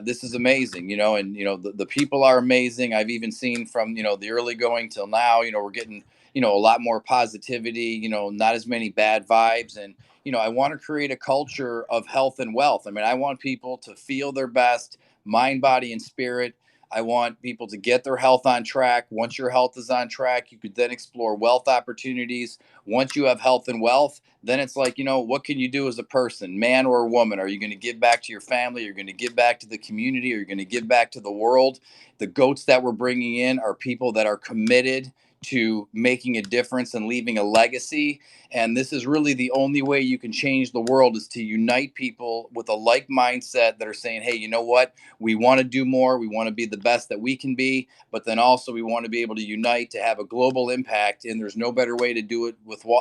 this is amazing, and the people are amazing. I've even seen from the early going till now, we're getting a lot more positivity, not as many bad vibes. And I want to create a culture of health and wealth. I mean, I want people to feel their best, mind, body, and spirit. I want people to get their health on track. Once your health is on track, you could then explore wealth opportunities. Once you have health and wealth, then it's like, what can you do as a person, man or woman? Are you going to give back to your family? You're going to give back to the community? Or you're going to give back to the world? The goats that we're bringing in are people that are committed to making a difference and leaving a legacy. And this is really the only way you can change the world, is to unite people with a like mindset that are saying, hey, you know what? We want to do more. We want to be the best that we can be. But then also we want to be able to unite to have a global impact. And there's no better way to do it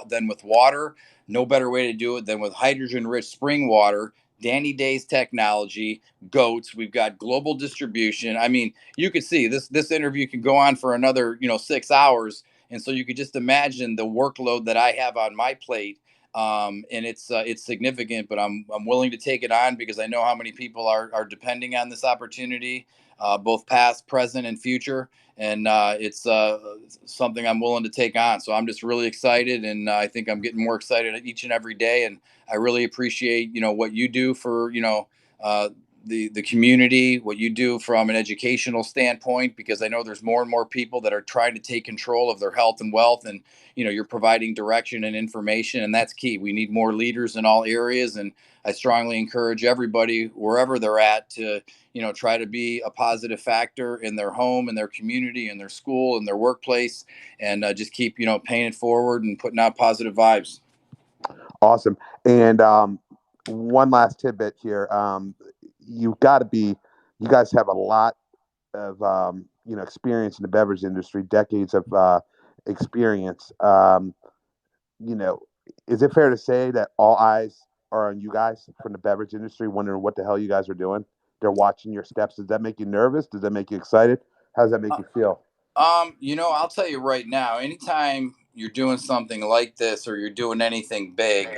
than with water. No better way to do it than with hydrogen rich spring water, Danny Day's technology, goats. We've got global distribution. I mean, you could see this interview can go on for another 6 hours, and so you could just imagine the workload that I have on my plate. And it's significant, but I'm willing to take it on, because I know how many people are depending on this opportunity, both past, present, and future. And it's something I'm willing to take on. So I'm just really excited, and I think I'm getting more excited each and every day. And I really appreciate what you do for uh, the community, what you do from an educational standpoint, because I know there's more and more people that are trying to take control of their health and wealth, and you're providing direction and information, and that's key. We need more leaders in all areas, and I strongly encourage everybody, wherever they're at, to try to be a positive factor in their home, in their community, in their school, in their workplace, and just keep paying it forward and putting out positive vibes. Awesome. And one last tidbit here. You've got to be. You guys have a lot of experience in the beverage industry, decades of experience. You know, is it fair to say that all eyes are on you guys from the beverage industry, wondering what the hell you guys are doing? They're watching your steps. Does that make you nervous? Does that make you excited? How does that make you feel? I'll tell you right now, anytime you're doing something like this, or you're doing anything big,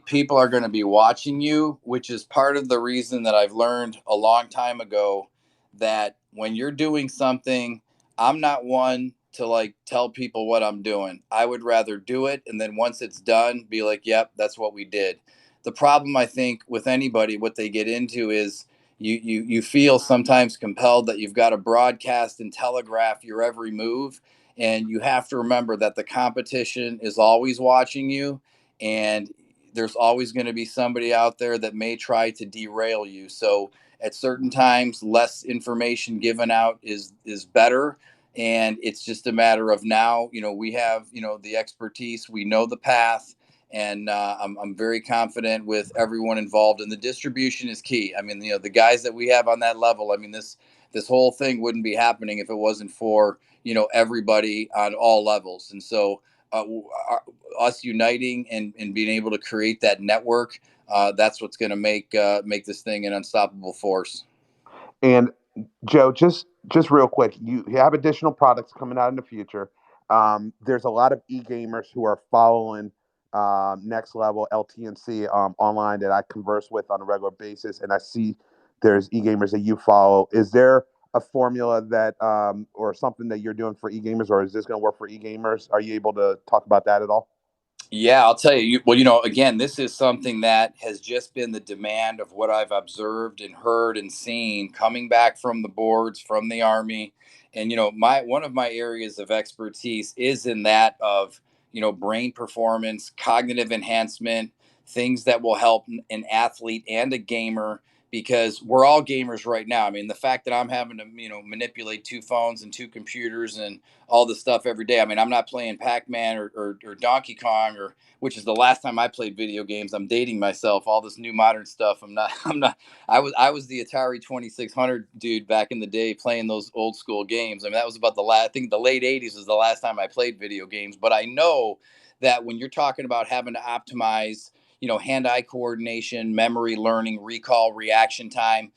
people are going to be watching you, which is part of the reason that I've learned a long time ago that when you're doing something, I'm not one to like tell people what I'm doing. I would rather do it, and then once it's done, be like, yep, that's what we did. The problem, I think, with anybody, what they get into is you feel sometimes compelled that you've got to broadcast and telegraph your every move, and you have to remember that the competition is always watching you, and there's always going to be somebody out there that may try to derail you. So at certain times, less information given out is better, and it's just a matter of now, we have, the expertise, we know the path, and I'm very confident with everyone involved, and the distribution is key. I mean, the guys that we have on that level, I mean, this whole thing wouldn't be happening if it wasn't for, everybody on all levels. And so uh, us uniting and being able to create that network, that's what's going to make this thing an unstoppable force. And Joe, just real quick, you have additional products coming out in the future. There's a lot of e-gamers who are following Next Level LTNC online that I converse with on a regular basis, and I see there's e-gamers that you follow. Is there a formula that or something that you're doing for e-gamers, or is this going to work for e-gamers? Are you able to talk about that at all? Yeah, I'll tell you. Well, again, this is something that has just been the demand of what I've observed and heard and seen coming back from the boards, from the Army. And, my one of my areas of expertise is in that of, brain performance, cognitive enhancement, things that will help an athlete and a gamer, because we're all gamers right now. I mean, the fact that I'm having to, manipulate two phones and two computers and all this stuff every day. I mean, I'm not playing Pac-Man or Donkey Kong, or which is the last time I played video games. I'm dating myself. All this new modern stuff. I'm not. I'm not. I was the Atari 2600 dude back in the day playing those old school games. I mean, that was about the last. I think the late 80s was the last time I played video games. But I know that when you're talking about having to optimize, hand-eye coordination, memory, learning, recall, reaction time,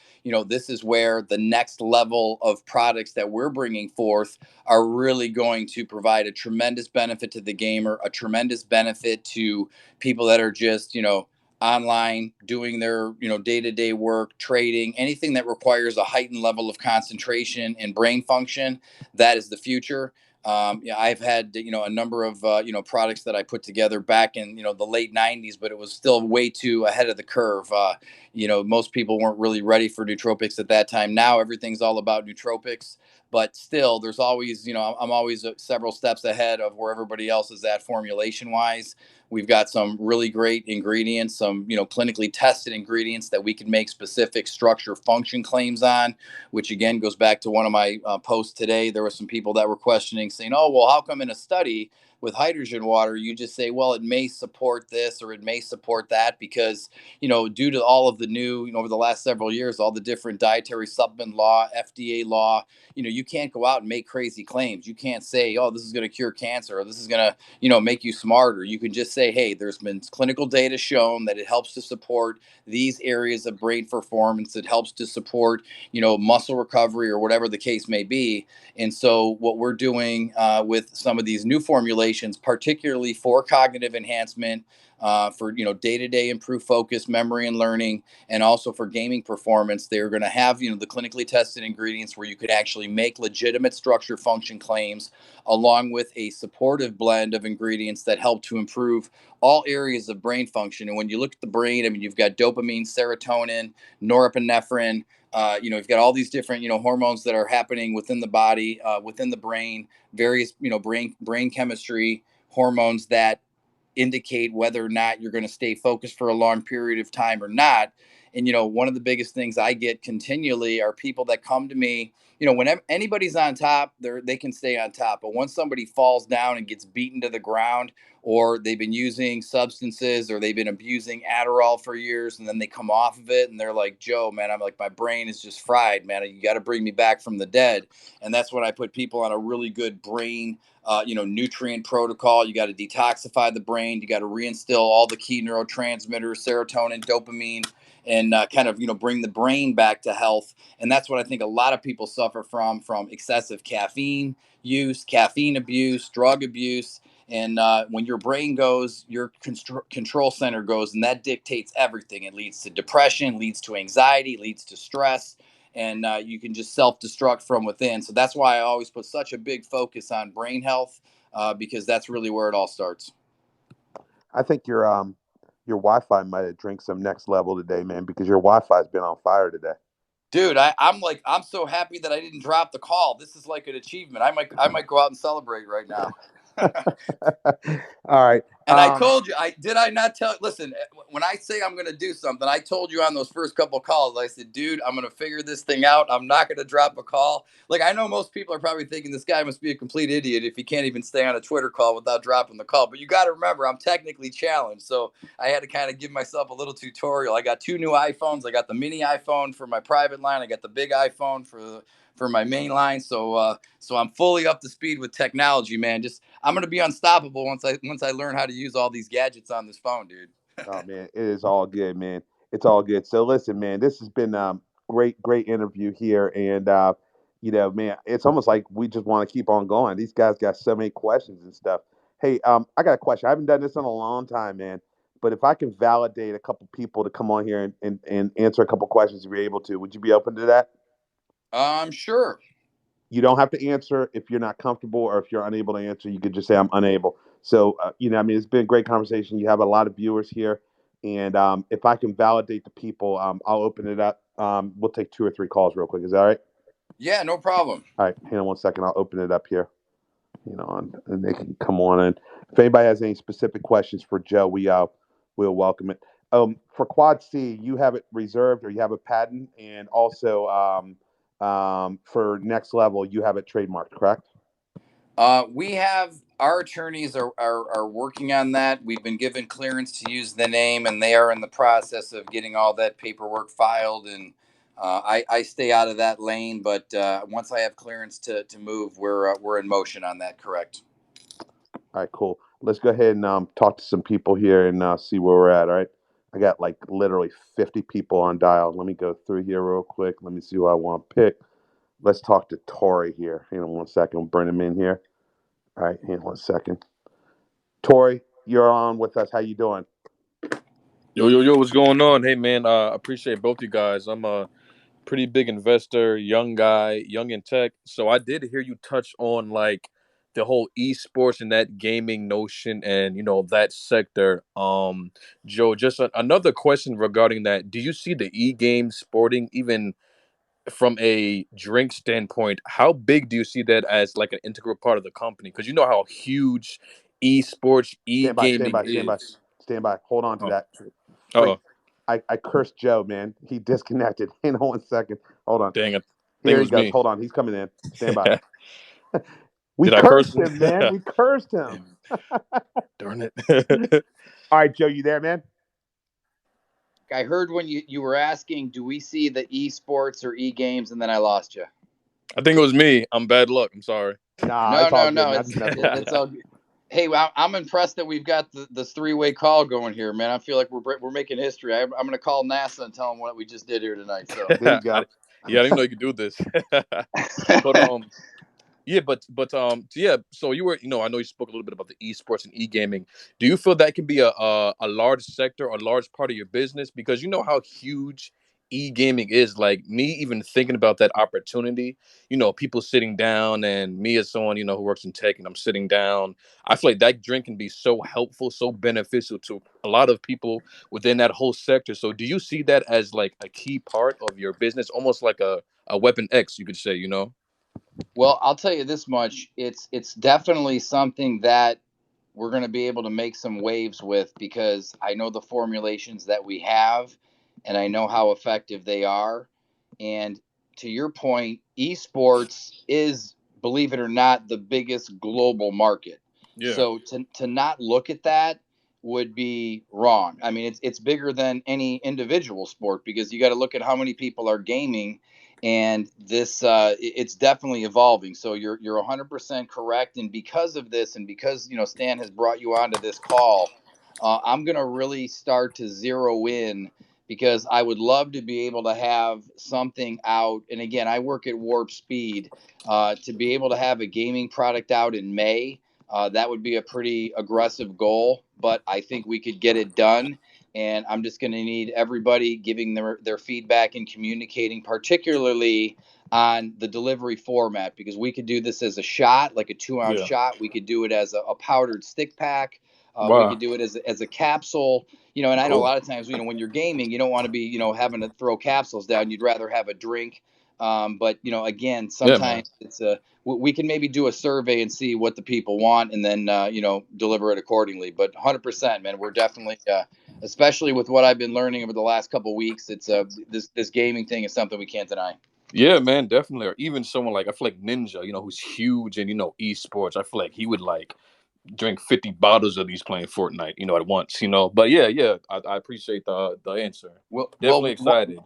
this is where the next level of products that we're bringing forth are really going to provide a tremendous benefit to the gamer, a tremendous benefit to people that are just, online doing their, day-to-day work, trading, anything that requires a heightened level of concentration and brain function. That is the future. Yeah, I've had, a number of, products that I put together back in, the late 90s, but it was still way too ahead of the curve. Most people weren't really ready for nootropics at that time. Now everything's all about nootropics, but still there's always, I'm always several steps ahead of where everybody else is at formulation wise. We've got some really great ingredients, some, clinically tested ingredients that we can make specific structure function claims on, which again goes back to one of my posts today. There were some people that were questioning, saying, oh, well, how come in a study with hydrogen water you just say, well, it may support this or it may support that? Because, due to all of the new, over the last several years, all the different dietary supplement law, FDA law, you can't go out and make crazy claims. You can't say, oh, this is going to cure cancer, or this is going to, make you smarter. You can just say, hey, there's been clinical data shown that it helps to support these areas of brain performance. It helps to support, muscle recovery, or whatever the case may be. And so what we're doing with some of these new formulations, particularly for cognitive enhancement, for, day-to-day improved focus, memory, and learning, and also for gaming performance, they're going to have, the clinically tested ingredients where you could actually make legitimate structure function claims, along with a supportive blend of ingredients that help to improve all areas of brain function. And when you look at the brain, I mean, you've got dopamine, serotonin, norepinephrine. You've got all these different, hormones that are happening within the body, within the brain, various, brain chemistry, hormones that indicate whether or not you're going to stay focused for a long period of time or not. And, one of the biggest things I get continually are people that come to me, when anybody's on top, they can stay on top. But once somebody falls down and gets beaten to the ground, or they've been using substances, or they've been abusing Adderall for years, and then they come off of it and they're like, Joe, man, I'm like, my brain is just fried, man. You got to bring me back from the dead. And that's when I put people on a really good brain nutrient protocol. You got to detoxify the brain. You got to reinstill all the key neurotransmitters, serotonin, dopamine, and kind of, bring the brain back to health. And that's what I think a lot of people suffer from excessive caffeine use, caffeine abuse, drug abuse. And when your brain goes, your control center goes, and that dictates everything. It leads to depression, leads to anxiety, leads to stress. and you can just self-destruct from within. So that's why I always put such a big focus on brain health, because that's really where it all starts. I think your Wi-Fi might have drank some next level today, man, because your Wi-Fi's been on fire today. Dude, I'm so happy that I didn't drop the call. This is like an achievement. I might go out and celebrate right now. All right. And I told you, I not tell? Listen, when I say I'm going to do something, I told you on those first couple calls. I said, dude, I'm going to figure this thing out. I'm not going to drop a call. Like, I know most people are probably thinking this guy must be a complete idiot if he can't even stay on a Twitter call without dropping the call. But you got to remember, I'm technically challenged, so I had to kind of give myself a little tutorial. I got 2 new iPhones. I got the mini iPhone for my private line. I got the big iPhone for my main line. So I'm fully up to speed with technology, man. I'm gonna be unstoppable once I learn how to use all these gadgets on this phone, dude. Oh man, it is all good, man. It's all good. So listen, man, this has been great interview here, and man, it's almost like we just want to keep on going. These guys got so many questions and stuff. Hey, I got a question. I haven't done this in a long time, man. But if I can validate a couple people to come on here and answer a couple questions if you're able to, would you be open to that? Sure. You don't have to answer if you're not comfortable or if you're unable to answer. You could just say I'm unable. So I mean, it's been a great conversation. You have a lot of viewers here, and if I can validate the people, I'll open it up. We'll take 2 or 3 calls real quick. Is that all right? Yeah, no problem. All right, hang on one second. I'll open it up here. And they can come on in. If anybody has any specific questions for Joe, we'll welcome it. For Quad C, you have it reserved or you have a patent, and also for Next Level, you have it trademarked, correct? We have our attorneys are working on that. We've been given clearance to use the name, and they are in the process of getting all that paperwork filed. And I stay out of that lane, but once I have clearance to move, we're in motion on that. Correct. All right, cool. Let's go ahead and talk to some people here and see where we're at. All right. I got like literally 50 people on dial. Let me go through here real quick. Let me see who I want to pick. Let's talk to Tori here. Hang on one second. We'll bring him in here. All right, hang on one second. Tori, you're on with us. How you doing? Yo, what's going on? Hey, man, appreciate both you guys. I'm a pretty big investor, young guy, young in tech. So I did hear you touch on like the whole esports and that gaming notion and, that sector. Joe, just another question regarding that. Do you see the e-game sporting even from a drink standpoint? How big do you see that as like an integral part of the company? Because you know how huge esports, Stand by, stand e-gaming by, stand by, is. stand by. Hold on to Oh, that. Wait, uh-oh. I cursed Joe, man. He disconnected. Hang on one second. Hold on. Dang it. I think it Here he was goes. me. Hold on. He's coming in. Stand by. We Did I curse cursed him? him, man. We cursed him. Darn it. All right, Joe, you there, man? I heard when you were asking, do we see the esports or e-games, and then I lost you. I think it was me. I'm bad luck. I'm sorry. Nah, No, it's all no, good, no. man. I just messing with you. It's all good. Hey, I'm impressed that we've got this 3-way call going here, man. I feel like we're making history. I'm going to call NASA and tell them what we just did here tonight. So, There you go. Yeah, I didn't know you could do this. But yeah, yeah. So you were, I know you spoke a little bit about the esports and e-gaming. Do you feel that can be a large sector or a large part of your business? Because you know how huge e-gaming is. Like me, even thinking about that opportunity. People sitting down, and me as someone who works in tech, and I'm sitting down. I feel like that drink can be so helpful, so beneficial to a lot of people within that whole sector. So, do you see that as like a key part of your business, almost like a weapon X, you could say? well, I'll tell you this much: it's definitely something that we're going to be able to make some waves with, because I know the formulations that we have, and I know how effective they are. And to your point, esports is, believe it or not, the biggest global market. Yeah. So to not look at that would be wrong. I mean, it's bigger than any individual sport, because you got to look at how many people are gaming, and this it's definitely evolving. So you're 100% correct, and because of this, and because Stan has brought you onto this call, I'm gonna really start to zero in, because I would love to be able to have something out. And again, I work at warp speed. To be able to have a gaming product out in May, that would be a pretty aggressive goal, but I think we could get it done. and I'm just going to need everybody giving their feedback and communicating, particularly on the delivery format, because we could do this as a shot, like a 2-ounce Yeah. shot. We could do it as a powdered stick pack. We Wow. could do it as a capsule. And I know a Cool. lot of times, when you're gaming, you don't want to be, having to throw capsules down. You'd rather have a drink. But again, Yeah, man. sometimes we can maybe do a survey and see what the people want, and then deliver it accordingly. But 100%, man, we're definitely, especially with what I've been learning over the last couple of weeks, it's this gaming thing is something we can't deny. Yeah, man, definitely. Or even someone like I feel like Ninja, who's huge in esports. I feel like he would like drink 50 bottles of these playing Fortnite, at once. But yeah, yeah, I appreciate the answer. Definitely Well, excited.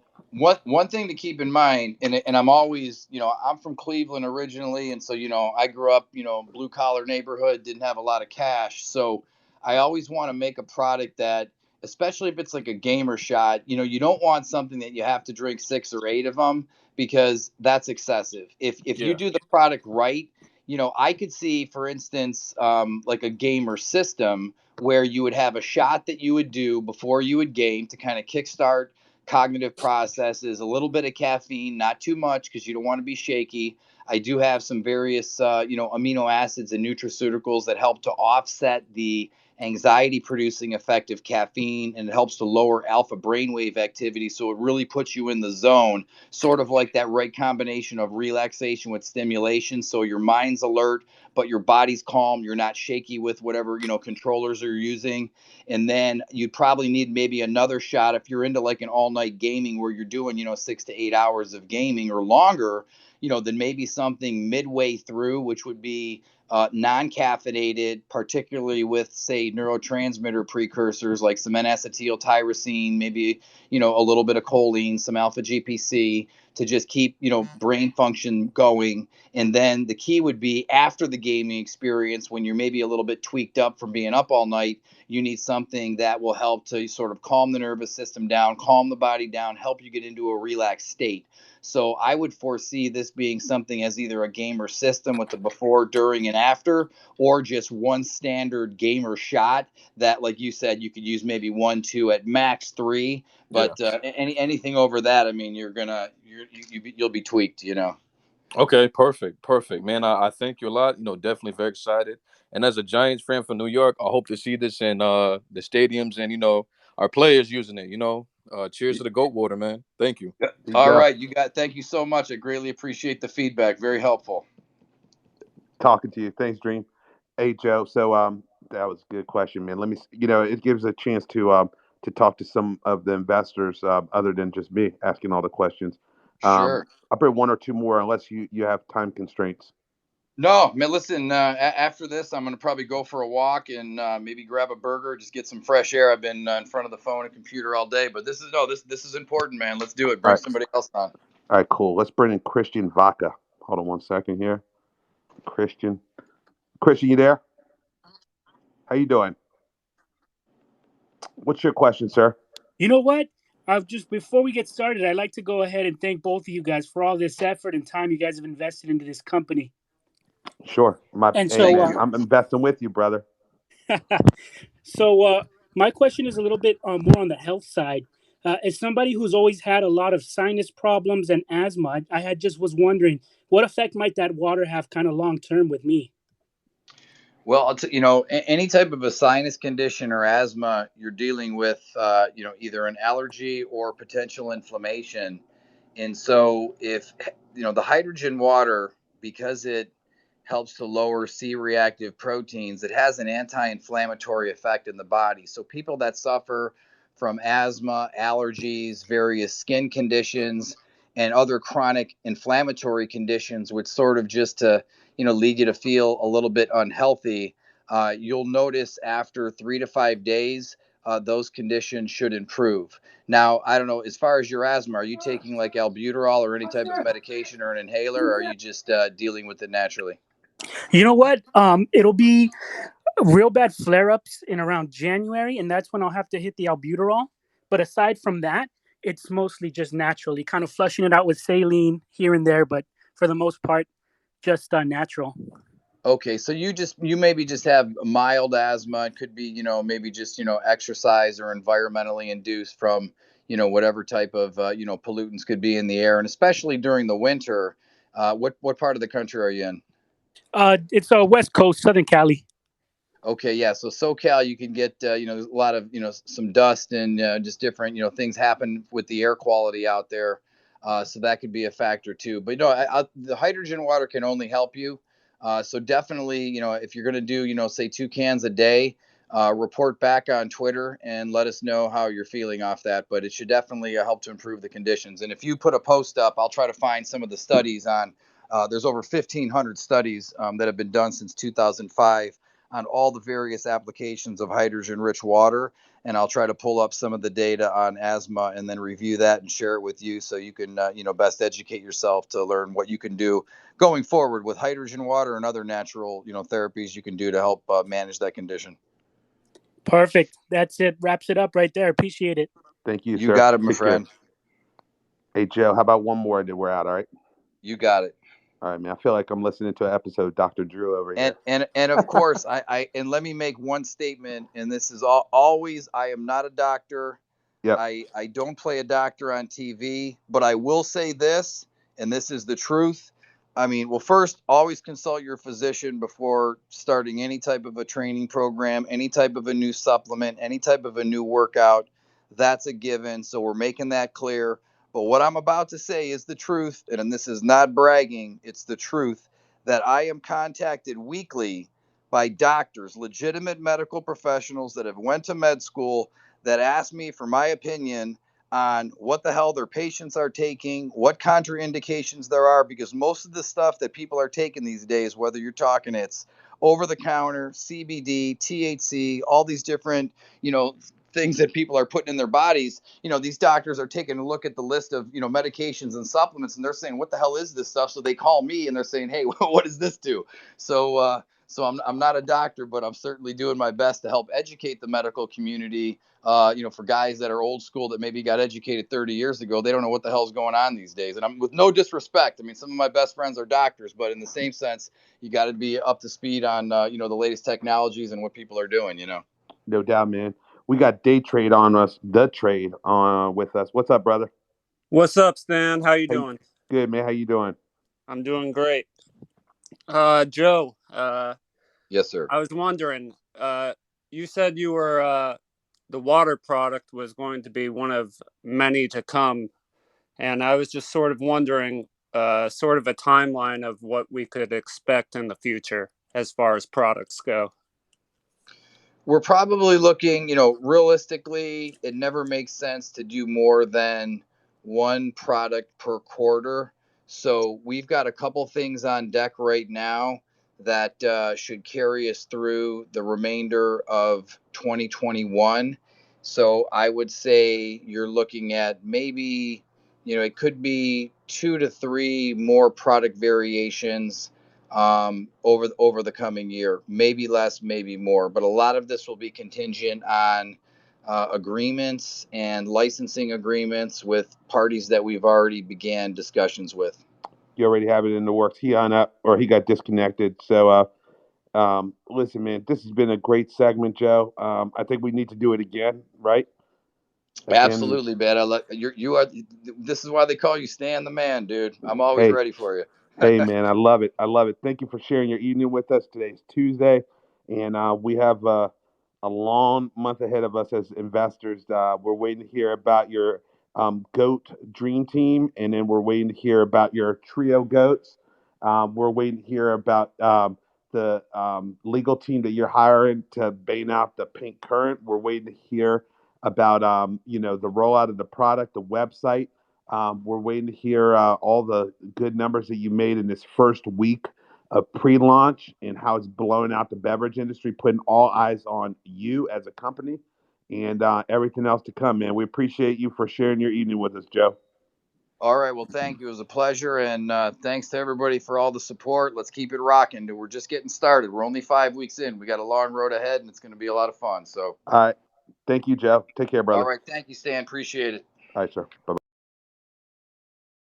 one thing to keep in mind, and I'm always, I'm from Cleveland originally, and so I grew up, blue collar neighborhood, didn't have a lot of cash, so I always want to make a product that, especially if it's like a gamer shot, you don't want something that you have to drink 6 or 8 of them, because that's excessive. If you Yeah, do the product right, I could see, for instance, like a gamer system where you would have a shot that you would do before you would game to kind of kickstart cognitive processes, a little bit of caffeine, not too much because you don't want to be shaky. I do have some various, amino acids and nutraceuticals that help to offset the anxiety producing effect of caffeine, and it helps to lower alpha brainwave activity. So it really puts you in the zone, sort of like that right combination of relaxation with stimulation. So your mind's alert, but your body's calm. You're not shaky with whatever, controllers are using. And then you'd probably need maybe another shot if you're into like an all night gaming where you're doing 6 to 8 hours of gaming or longer, then maybe something midway through, which would be non-caffeinated, particularly with, say, neurotransmitter precursors like some N-acetyltyrosine, maybe a little bit of choline, some alpha GPC, to just keep brain function going. And then the key would be, after the gaming experience, when you're maybe a little bit tweaked up from being up all night, you need something that will help to sort of calm the nervous system down, calm the body down, help you get into a relaxed state. So I would foresee this being something as either a gamer system with the before, during, and after, or just one standard gamer shot that, like you said, you could use maybe 1, 2, at max 3. yeah. But anything over that, I mean, you'll be tweaked. Okay, perfect, perfect, man. I thank you a lot. Definitely very excited. And as a Giants fan from New York, I hope to see this in the stadiums and our players using it. Cheers to the goat water, man. Thank you. Yeah. There you All go. right, thank you so much. I greatly appreciate the feedback. Very helpful. Talking to you. Thanks, Dream. Hey, Joe. So that was a good question, man. Let me. It gives a chance to talk to some of the investors other than just me asking all the questions. Sure. I'll bring one or two more unless you have time constraints. No, man, listen, after this, I'm going to probably go for a walk and maybe grab a burger, just get some fresh air. I've been in front of the phone and computer all day, but this is important, man. Let's do it. All Bring right. somebody else on. All right. Cool. Let's bring in Christian Vaca. Hold on one second here. Christian. Christian, you there? How you doing? What's your question, sir? You know what? Just before we get started, I'd like to go ahead and thank both of you guys for all this effort and time you guys have invested into this company. Sure. And Hey, so, man, I'm investing with you, brother. so my question is a little bit more on the health side. As somebody who's always had a lot of sinus problems and asthma, I had just was wondering what effect might that water have kind of long term with me. Well, any type of a sinus condition or asthma, you're dealing with, either an allergy or potential inflammation. And so if, the hydrogen water, because it helps to lower C-reactive proteins, it has an anti-inflammatory effect in the body. So people that suffer from asthma, allergies, various skin conditions, and other chronic inflammatory conditions, which sort of just to, lead you to feel a little bit unhealthy, you'll notice after 3 to 5 days, those conditions should improve. Now, I don't know, as far as your asthma, are you taking like albuterol or any type of medication or an inhaler, or are you just dealing with it naturally? You know what? It'll be real bad flare ups in around January, and that's when I'll have to hit the albuterol. But aside from that, it's mostly just naturally kind of flushing it out with saline here and there, but for the most part, just natural. Okay, so you maybe just have mild asthma. It could be, maybe just, exercise or environmentally induced from, whatever type of, pollutants could be in the air, and especially during the winter. What part of the country are you in? It's West Coast, Southern Cali. Okay, yeah. So SoCal, you can get there's a lot of some dust and just different things happen with the air quality out there, so that could be a factor too. But the hydrogen water can only help you. So definitely, if you're going to do say 2 cans a day, report back on Twitter and let us know how you're feeling off that. But it should definitely help to improve the conditions. And if you put a post up, I'll try to find some of the studies on. There's over 1,500 studies that have been done since 2005 on all the various applications of hydrogen-rich water, and I'll try to pull up some of the data on asthma and then review that and share it with you so you can, best educate yourself to learn what you can do going forward with hydrogen water and other natural, therapies you can do to help manage that condition. Perfect. That's it. Wraps it up right there. Appreciate it. Thank you, You sir. got it, my Take care. friend. Hey, Joe, how about one more and then we're out, all right? You got it. All right, man. I feel like I'm listening to an episode of Dr. Drew over here. And of course, and let me make one statement, and this is always, I am not a doctor. Yep. I don't play a doctor on TV, but I will say this, and this is the truth. I mean, well, first, always consult your physician before starting any type of a training program, any type of a new supplement, any type of a new workout. That's a given. So we're making that clear. But what I'm about to say is the truth, and this is not bragging, it's the truth, that I am contacted weekly by doctors, legitimate medical professionals that have went to med school, that ask me for my opinion on what the hell their patients are taking, what contraindications there are, because most of the stuff that people are taking these days, whether you're talking it's over the counter, CBD, THC, all these different, things that people are putting in their bodies, these doctors are taking a look at the list of, medications and supplements, and they're saying, what the hell is this stuff? So they call me and they're saying, hey, what does this do? So I'm not a doctor, but I'm certainly doing my best to help educate the medical community. For guys that are old school that maybe got educated 30 years ago, they don't know what the hell's going on these days. And I'm with no disrespect. I mean, some of my best friends are doctors, but in the same sense, you got to be up to speed on, the latest technologies and what people are doing, No doubt, man. We got Day Trade on us, the trade with us. What's up, brother? What's up, Stan? How you Hey, doing? good, man. How you doing? I'm doing great. Joe, Yes, sir. I was wondering, you said you were the water product was going to be one of many to come, and I was just sort of wondering, sort of a timeline of what we could expect in the future as far as products go. We're probably looking, realistically, it never makes sense to do more than one product per quarter. So we've got a couple things on deck right now that should carry us through the remainder of 2021. So I would say you're looking at maybe, it could be 2 to 3 more product variations over the coming year, maybe less, maybe more. But a lot of this will be contingent on agreements and licensing agreements with parties that we've already began discussions with. You already have it in the works. He hung up or he got disconnected. So, listen, man, this has been a great segment, Joe. I think we need to do it again, right? Absolutely, man. You are. This is why they call you Stan the Man, dude. I'm always Hey, ready for you. hey, man, I love it. I love it. Thank you for sharing your evening with us. Today's Tuesday, and we have a long month ahead of us as investors. We're waiting to hear about your GOAT Dream Team, and then we're waiting to hear about your Trio GOATs. We're waiting to hear about the legal team that you're hiring to bail out the pink current. We're waiting to hear about the rollout of the product, the website. We're waiting to hear all the good numbers that you made in this first week of pre-launch and how it's blowing out the beverage industry, putting all eyes on you as a company and everything else to come, man. We appreciate you for sharing your evening with us, Joe. All right. Well, thank you. It was a pleasure. And thanks to everybody for all the support. Let's keep it rocking. We're just getting started. We're only 5 weeks in. We got a long road ahead, and it's going to be a lot of fun. So, All right. Thank you, Joe. Take care, all brother. right. Thank you, Stan. Appreciate it. All right, sir. Bye-bye.